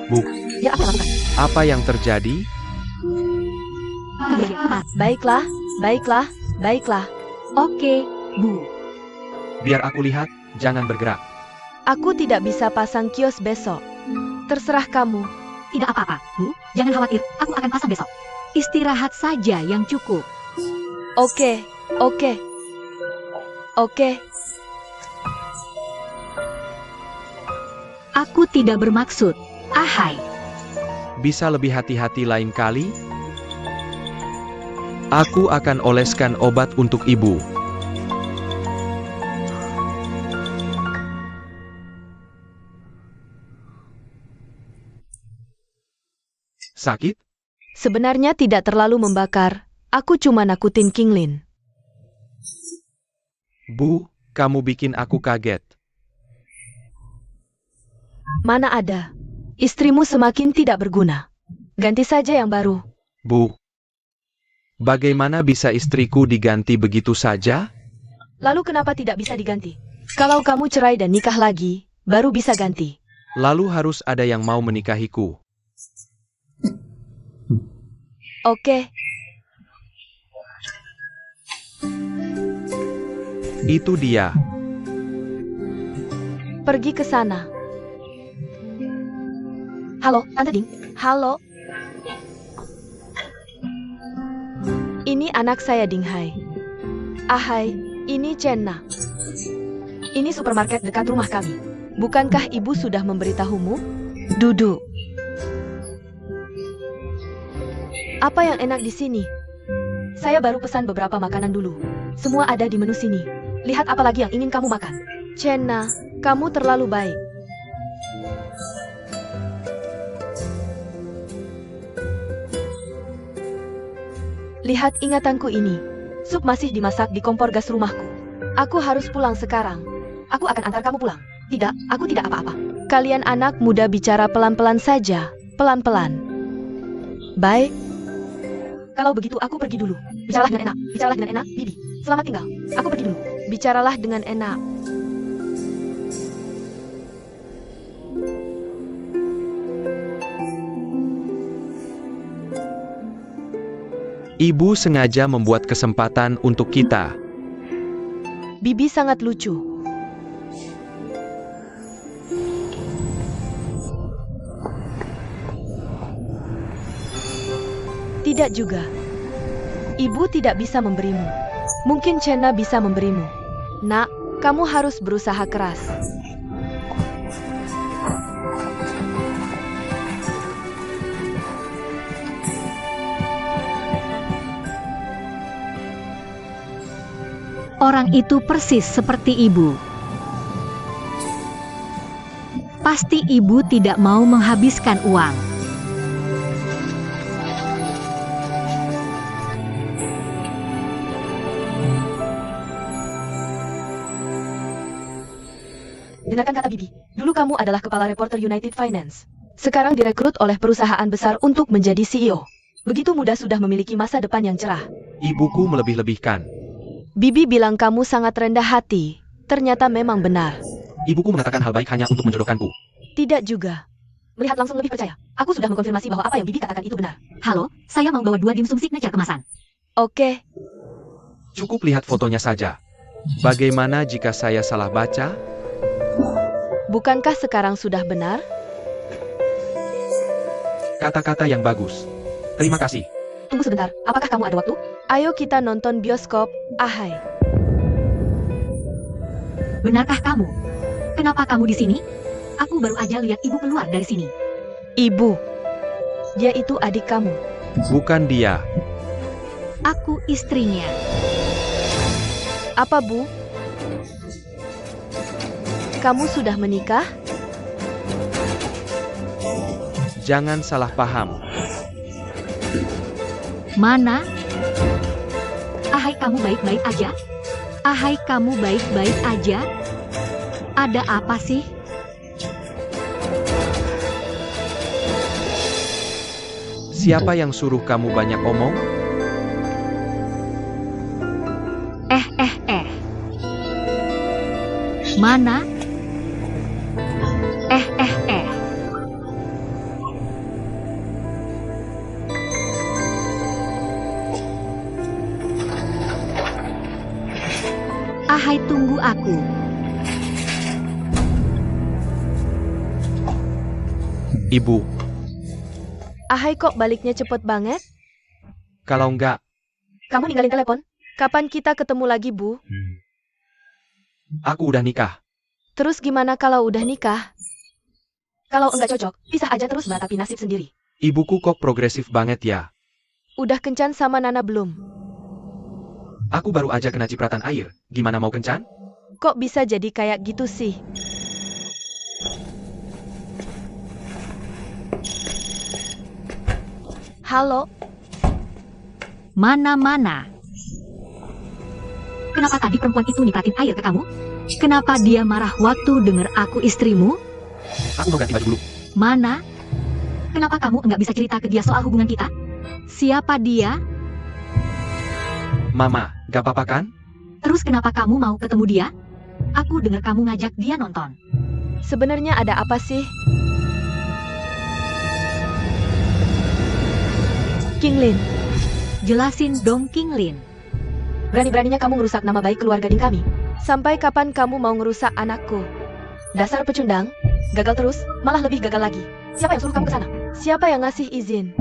D: Bu,
A: Ya, apa yang lakukan?
D: apa yang terjadi?
A: Baiklah.
C: Oke, bu.
D: Biar aku lihat, jangan bergerak.
A: Aku tidak bisa pasang kios besok. Terserah kamu.
C: Tidak apa-apa, bu. Jangan khawatir, aku akan pasang besok. Istirahat saja yang cukup.
A: Oke.
C: Aku tidak bermaksud. Ahai.
D: Bisa lebih hati-hati lain kali? Aku akan oleskan obat untuk ibu. Sakit?
A: Sebenarnya tidak terlalu membakar. Aku cuma nakutin Kinglin.
D: Bu, kamu bikin aku kaget.
A: Mana ada. Istrimu semakin tidak berguna. Ganti saja yang baru.
D: Bu, bagaimana bisa istriku diganti begitu saja?
A: Lalu kenapa tidak bisa diganti? Kalau kamu cerai dan nikah lagi, baru bisa ganti.
D: Lalu harus ada yang mau menikahiku.
A: Oke.
D: Itu dia.
A: Pergi ke sana. Halo, Tante Ding. Halo. Ini anak saya Dinghai. Ahai, ini Chenna. Ini supermarket dekat rumah kami. Bukankah ibu sudah memberitahumu? Duduk. Apa yang enak di sini? Saya baru pesan beberapa makanan dulu. Semua ada di menu sini. Lihat apa lagi yang ingin kamu makan. Chenna, kamu terlalu baik. Lihat ingatanku ini. Sup masih dimasak di kompor gas rumahku. Aku harus pulang sekarang. Aku akan antar kamu pulang. Tidak, aku tidak apa-apa. Kalian anak muda bicara pelan-pelan saja. Pelan-pelan. Baik. Kalau begitu aku pergi dulu. Bicaralah dengan enak, Bibi. Selamat tinggal. Aku pergi dulu. Bicaralah dengan enak.
D: Ibu sengaja membuat kesempatan untuk kita.
A: Bibi sangat lucu. Tidak juga. Ibu tidak bisa memberimu. Mungkin Chenna bisa memberimu. Nak, kamu harus berusaha keras.
C: Orang itu persis seperti ibu. Pasti ibu tidak mau menghabiskan uang.
A: Dengarkan kata Bibi. Dulu kamu adalah kepala reporter United Finance. Sekarang direkrut oleh perusahaan besar untuk menjadi CEO. Begitu muda sudah memiliki masa depan yang cerah.
D: Ibuku melebih-lebihkan.
A: Bibi bilang kamu sangat rendah hati. Ternyata memang benar.
D: Ibuku mengatakan hal baik hanya untuk menjodohkanku.
A: Tidak juga. Melihat langsung lebih percaya. Aku sudah mengkonfirmasi bahwa apa yang Bibi katakan itu benar.
C: Halo, saya mau bawa 2 dimsum signature kemasan.
A: Oke.
D: Cukup lihat fotonya saja. Bagaimana jika saya salah baca?
A: Bukankah sekarang sudah benar?
D: Kata-kata yang bagus. Terima kasih.
C: Tunggu sebentar, apakah kamu ada waktu?
A: Ayo kita nonton bioskop, Ahai.
C: Benarkah kamu? Kenapa kamu di sini? Aku baru aja lihat ibu keluar dari sini.
A: Ibu. Dia itu adik kamu.
D: Bukan dia.
C: Aku istrinya.
A: Apa, Bu? Kamu sudah menikah?
D: Jangan salah paham.
C: Mana? Ahai, kamu baik-baik aja? Ahai, kamu baik-baik aja? Ada apa sih?
D: Siapa yang suruh kamu banyak omong?
C: Mana? Ahai, tunggu aku.
D: Ibu,
A: Ahai, kok baliknya cepet banget?
D: kalau enggak,
A: Kamu ninggalin telepon? Kapan kita ketemu lagi, Bu?
D: aku udah nikah.
A: Terus gimana kalau udah nikah? Kalau enggak cocok, pisah aja terus meratapi nasib sendiri.
D: Ibuku kok progresif banget ya.
A: Udah kencan sama Nana belum?
D: Aku baru aja kena cipratan air. Gimana mau kencan?
A: Kok bisa jadi kayak gitu sih? Halo,
C: Mana? Kenapa tadi perempuan itu nipratin air ke kamu? Kenapa dia marah waktu denger aku istrimu?
D: Aku mau ganti baju dulu.
C: Mana? Kenapa kamu nggak bisa cerita ke dia soal hubungan kita? Siapa dia?
D: Mama, gak apa-apa kan?
C: Terus kenapa kamu mau ketemu dia? Aku dengar kamu ngajak dia nonton.
A: sebenarnya ada apa sih? Kinglin,
C: Jelasin dong, Kinglin.
A: berani-beraninya kamu ngerusak nama baik keluarga Ding kami. Sampai kapan kamu mau ngerusak anakku? Dasar pecundang, gagal terus, malah lebih gagal lagi. Siapa yang suruh kamu ke sana? Siapa yang ngasih izin?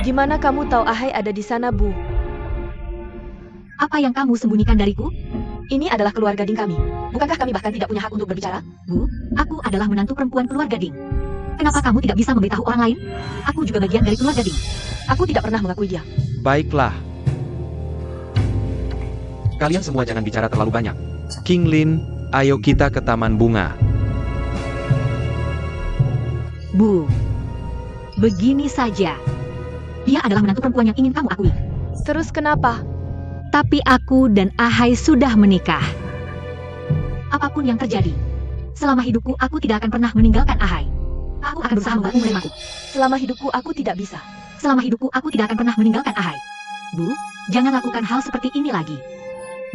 A: Gimana kamu tahu Ahai ada di sana, Bu?
C: Apa yang kamu sembunyikan dariku?
A: Ini adalah keluarga Ding kami. Bukankah kami bahkan tidak punya hak untuk berbicara?
C: Bu, aku adalah menantu perempuan keluarga Ding. Kenapa kamu tidak bisa memberitahu orang lain? Aku juga bagian dari keluarga Ding.
A: Aku tidak pernah mengakui dia.
D: Baiklah. Kalian semua jangan bicara terlalu banyak. Kinglin, ayo kita ke taman bunga.
C: Bu, begini saja. Dia adalah menantu perempuan yang ingin kamu akui.
A: Terus kenapa?
C: Tapi aku dan Ahai sudah menikah. Apapun yang terjadi, selama hidupku aku tidak akan pernah meninggalkan Ahai. Aku akan berusaha membantu menerima aku.
A: Selama hidupku aku tidak bisa.
C: Selama hidupku aku tidak akan pernah meninggalkan Ahai. Bu, jangan lakukan hal seperti ini lagi.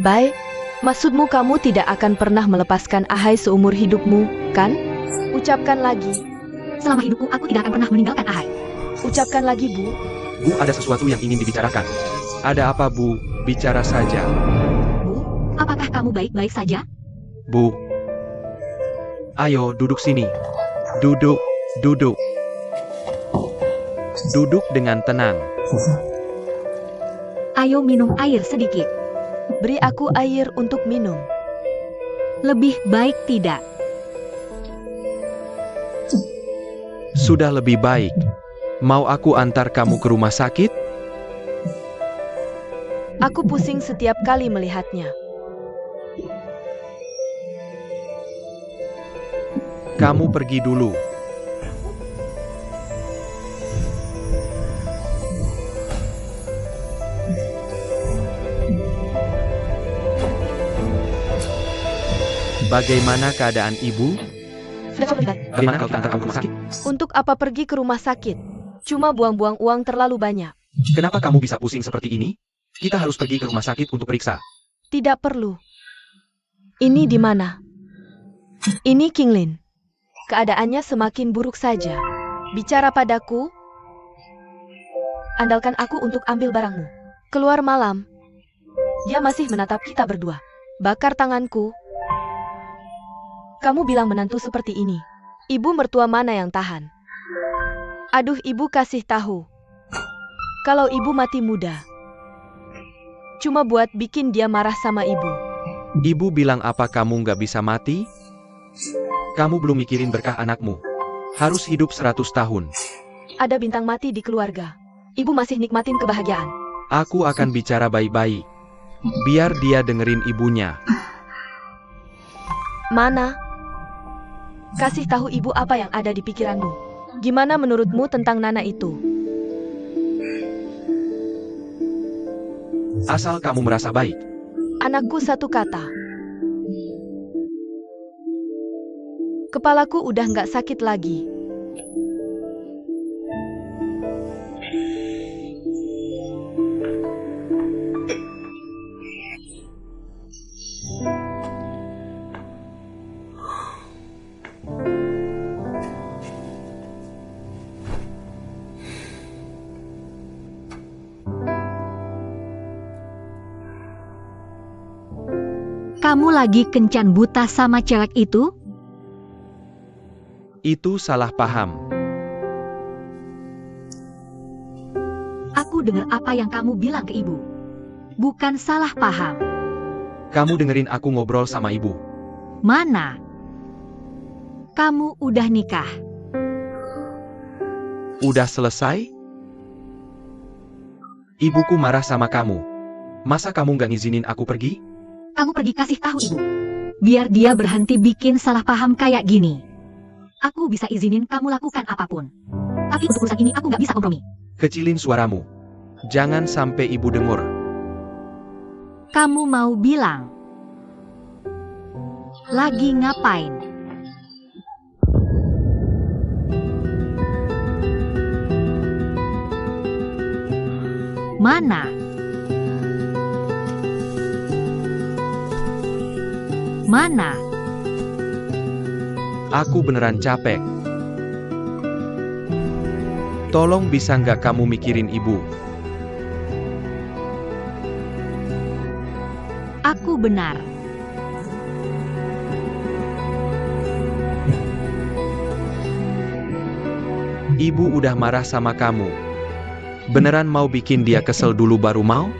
A: Baik, maksudmu kamu tidak akan pernah melepaskan Ahai seumur hidupmu, kan? Ucapkan lagi.
C: Selama hidupku aku tidak akan pernah meninggalkan Ahai.
A: Ucapkan lagi, Bu.
D: Bu, ada sesuatu yang ingin dibicarakan. Ada apa, Bu? Bicara saja.
C: Bu, apakah kamu baik-baik saja?
D: Bu. Ayo, duduk sini. Duduk. Duduk dengan tenang.
C: Ayo minum air sedikit.
A: Beri aku air untuk minum.
C: Lebih baik tidak.
D: Sudah lebih baik. Mau aku antar kamu ke rumah sakit?
A: Aku pusing setiap kali melihatnya.
D: Kamu pergi dulu. Bagaimana keadaan ibu?
A: Sudah cukup dekat.
D: Bagaimana kalau kita antar kamu ke rumah sakit?
A: Untuk apa pergi ke rumah sakit? Cuma buang-buang uang terlalu banyak.
D: Kenapa kamu bisa pusing seperti ini? Kita harus pergi ke rumah sakit untuk periksa.
A: Tidak perlu. Ini di mana? Ini Kinglin. Keadaannya semakin buruk saja. Bicara padaku. Andalkan aku untuk ambil barangmu. Keluar malam. Dia masih menatap kita berdua. Bakar tanganku. Kamu bilang menantu seperti ini. Ibu mertua mana yang tahan? Aduh, ibu kasih tahu. Kalau ibu mati muda. Cuma buat bikin dia marah sama ibu.
D: Ibu bilang apa kamu nggak bisa mati? Kamu belum mikirin berkah anakmu. Harus hidup 100 tahun.
A: Ada bintang mati di keluarga. Ibu masih nikmatin kebahagiaan.
D: Aku akan bicara baik-baik. Biar dia dengerin ibunya.
A: Mana? Kasih tahu ibu apa yang ada di pikiranmu. Gimana menurutmu tentang Nana itu?
D: Asal kamu merasa baik.
A: Anakku, satu kata. Kepalaku udah nggak sakit lagi.
C: Kamu lagi kencan buta sama cewek itu?
D: Itu salah paham.
C: Aku dengar apa yang kamu bilang ke ibu. Bukan salah paham.
D: Kamu dengerin aku ngobrol sama ibu.
C: Mana? Kamu udah nikah.
D: Udah selesai? Ibuku marah sama kamu. Masa kamu nggak ngizinin aku pergi?
C: Kamu pergi kasih tahu ibu. Biar dia berhenti bikin salah paham kayak gini. Aku bisa izinin kamu lakukan apapun. Tapi untuk urusan ini aku nggak bisa kompromi.
D: Kecilin suaramu. Jangan sampai ibu dengar.
C: Kamu mau bilang. Lagi ngapain? Mana? Mana?
D: Aku beneran capek. Tolong bisa nggak kamu mikirin ibu?
C: Aku benar.
D: Ibu udah marah sama kamu. Beneran mau bikin dia kesel dulu baru mau?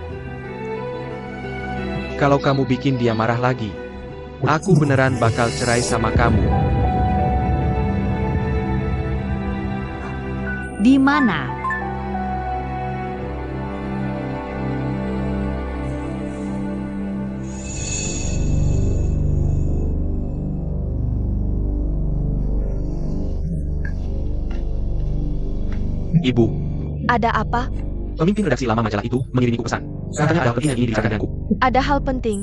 D: Kalau kamu bikin dia marah lagi, aku beneran bakal cerai sama kamu.
C: Di mana?
D: Ibu,
A: Ada apa?
D: pemimpin redaksi lama majalah itu mengirimiku pesan. Katanya ada hal penting yang ingin dibicarakan denganku.
A: Ada hal penting.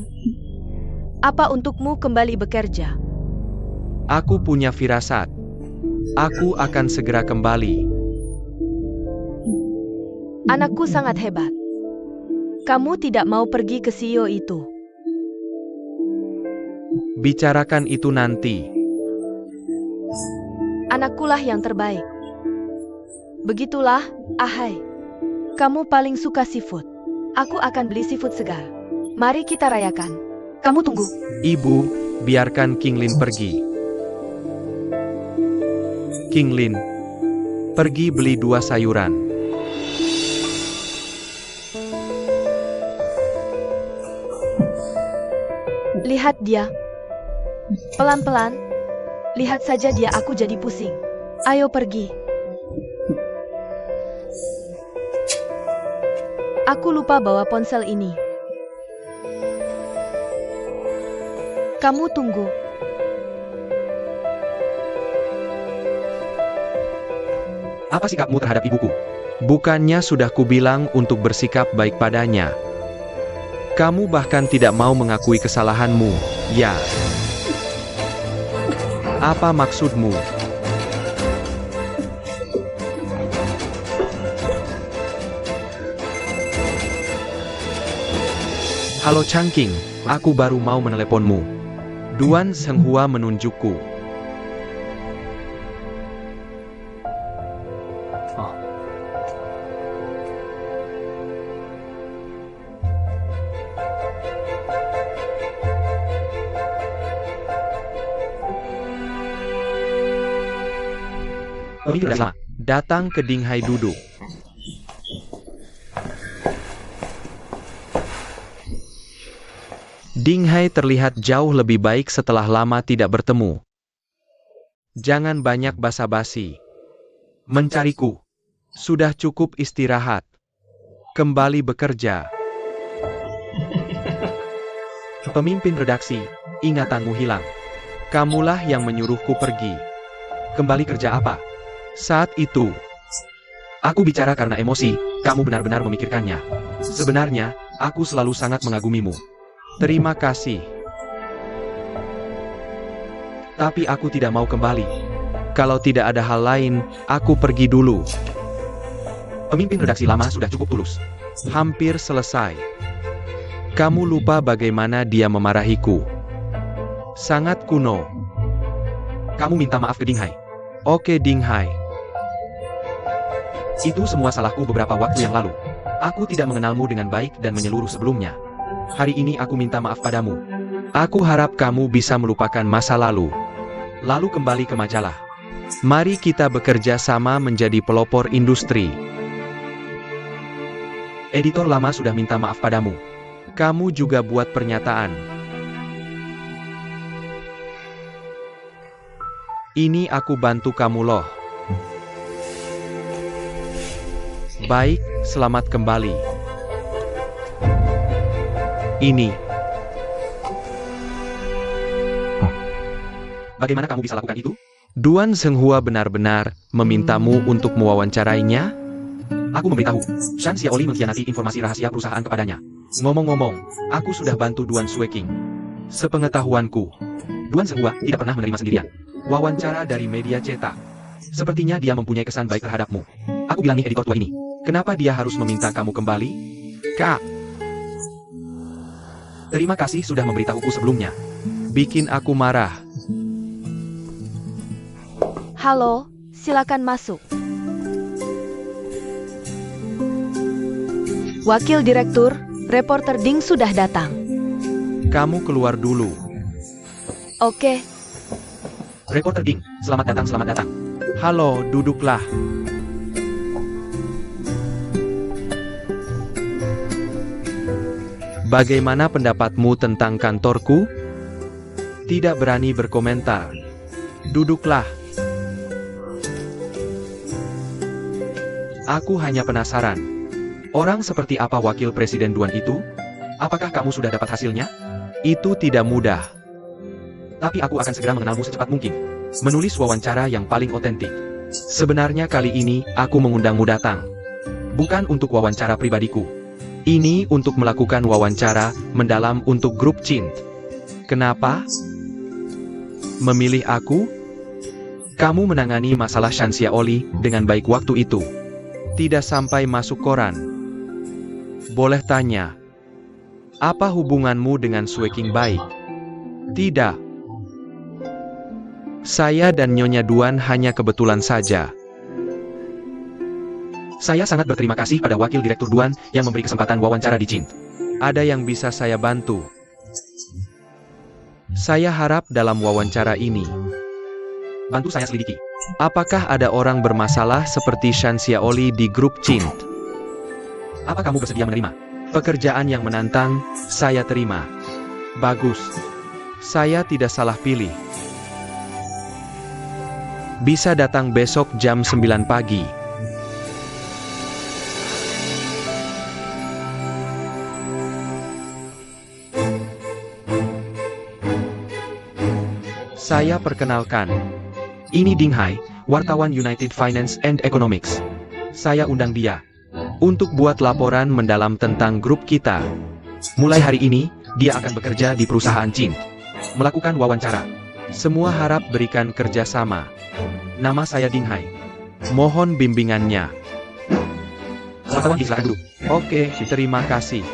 A: Apa untukmu kembali bekerja?
D: Aku punya firasat. Aku akan segera kembali.
A: Anakku sangat hebat. Kamu tidak mau pergi ke CEO itu.
D: Bicarakan itu nanti.
A: Anakkulah yang terbaik. Begitulah, Ahai. Kamu paling suka seafood. Aku akan beli seafood segar. Mari kita rayakan. Kamu tunggu.
D: Ibu, biarkan King Lin pergi. King Lin, pergi beli 2 sayuran.
A: Lihat dia. Pelan-pelan. Lihat saja dia, aku jadi pusing. Ayo pergi. Aku lupa bawa ponsel ini. Kamu tunggu.
D: Apa sikapmu terhadap ibuku? Bukannya sudah kubilang untuk bersikap baik padanya. Kamu bahkan tidak mau mengakui kesalahanmu, ya. Apa maksudmu? Halo Changking, aku baru mau meneleponmu. Duan Senghua menunjukku. Pemimpin redaksi lama datang ke Ding Hai duduk. Ding Hai terlihat jauh lebih baik setelah lama tidak bertemu. Jangan banyak basa-basi. Mencariku. Sudah cukup istirahat. Kembali bekerja. Pemimpin redaksi, ingatanmu hilang. Kamulah yang menyuruhku pergi. Kembali kerja apa? Saat itu, aku bicara karena emosi, kamu benar-benar memikirkannya. Sebenarnya, aku selalu sangat mengagumimu. Terima kasih. Tapi aku tidak mau kembali. Kalau tidak ada hal lain, aku pergi dulu. Pemimpin redaksi lama sudah cukup tulus. Hampir selesai. Kamu lupa bagaimana dia memarahiku. Sangat kuno. Kamu minta maaf ke Ding Hai. Oke Ding Hai. Itu semua salahku beberapa waktu yang lalu. Aku tidak mengenalmu dengan baik dan menyeluruh sebelumnya. Hari ini aku minta maaf padamu. Aku harap kamu bisa melupakan masa lalu. Lalu kembali ke majalah. Mari kita bekerja sama menjadi pelopor industri. Editor lama sudah minta maaf padamu. Kamu juga buat pernyataan. Ini aku bantu kamu loh. Baik, selamat kembali. Ini. Bagaimana kamu bisa lakukan itu? Duan Zhenghua benar-benar memintamu untuk mewawancarainya? Aku memberitahu, Shan Xiaoli mengkhianati informasi rahasia perusahaan kepadanya. Ngomong-ngomong, aku sudah bantu Duan Sueking. Sepengetahuanku, Duan Zhenghua tidak pernah menerima sendirian wawancara dari media cetak. Sepertinya dia mempunyai kesan baik terhadapmu. Aku bilang nih editor tua ini, kenapa dia harus meminta kamu kembali? Kak. Terima kasih sudah memberitahuku sebelumnya. Bikin aku marah.
A: Halo, silakan masuk. Wakil Direktur, reporter Ding sudah datang.
D: Kamu keluar dulu.
A: Oke,
D: Reporter Ding, selamat datang, selamat datang. Halo, duduklah. Bagaimana pendapatmu tentang kantorku? Tidak berani berkomentar. Duduklah. Aku hanya penasaran. Orang seperti apa wakil presiden Duan itu? Apakah kamu sudah dapat hasilnya? Itu tidak mudah. Tapi aku akan segera mengenalmu secepat mungkin. Menulis wawancara yang paling otentik. Sebenarnya kali ini, aku mengundangmu datang. Bukan untuk wawancara pribadiku. Ini untuk melakukan wawancara mendalam untuk grup Cint. Kenapa? Memilih aku? Kamu menangani masalah Shan Xiaoli dengan baik waktu itu. Tidak sampai masuk koran. Boleh tanya, apa hubunganmu dengan Sueking baik? Tidak. Saya dan Nyonya Duan hanya kebetulan saja. Saya sangat berterima kasih pada Wakil Direktur Duan yang memberi kesempatan wawancara di Cint. Ada yang bisa saya bantu? Saya harap dalam wawancara ini, bantu saya selidiki. Apakah ada orang bermasalah seperti Shan Xiaoli di grup Cint? Apa kamu bersedia menerima? Pekerjaan yang menantang, saya terima. Bagus. Saya tidak salah pilih. Bisa datang besok jam 9 pagi. Saya perkenalkan. Ini Ding Hai, wartawan United Finance and Economics. Saya undang dia untuk buat laporan mendalam tentang grup kita. Mulai hari ini, dia akan bekerja di perusahaan Cint. Melakukan wawancara. Semua harap berikan kerjasama. Nama saya Ding Hai. Mohon bimbingannya. Wartawan silakan duduk. Oke, terima kasih.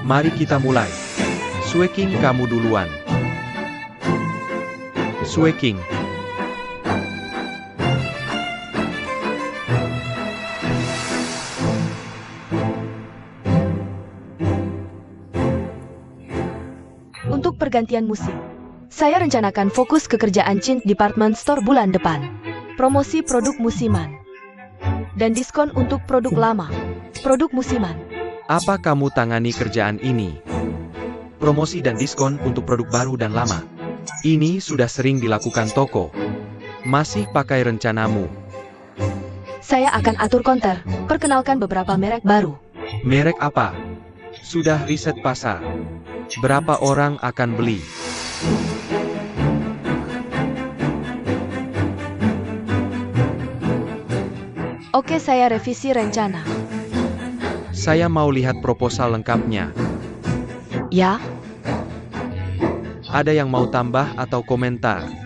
D: Mari kita mulai. Sueking, kamu duluan. Sueking.
A: untuk pergantian musim, Saya rencanakan fokus ke kerjaan Cint Department Store bulan depan. Promosi produk musiman. Dan diskon untuk produk lama. Produk musiman.
D: Apa kamu tangani kerjaan ini? Promosi dan diskon untuk produk baru dan lama. Ini sudah sering dilakukan toko. Masih pakai rencanamu.
A: Saya akan atur konter. Perkenalkan beberapa merek baru.
D: Merek apa? Sudah riset pasar. Berapa orang akan beli?
A: Oke, saya revisi rencana.
D: Saya mau lihat proposal lengkapnya.
A: Ya,
D: Ada yang mau tambah atau komentar?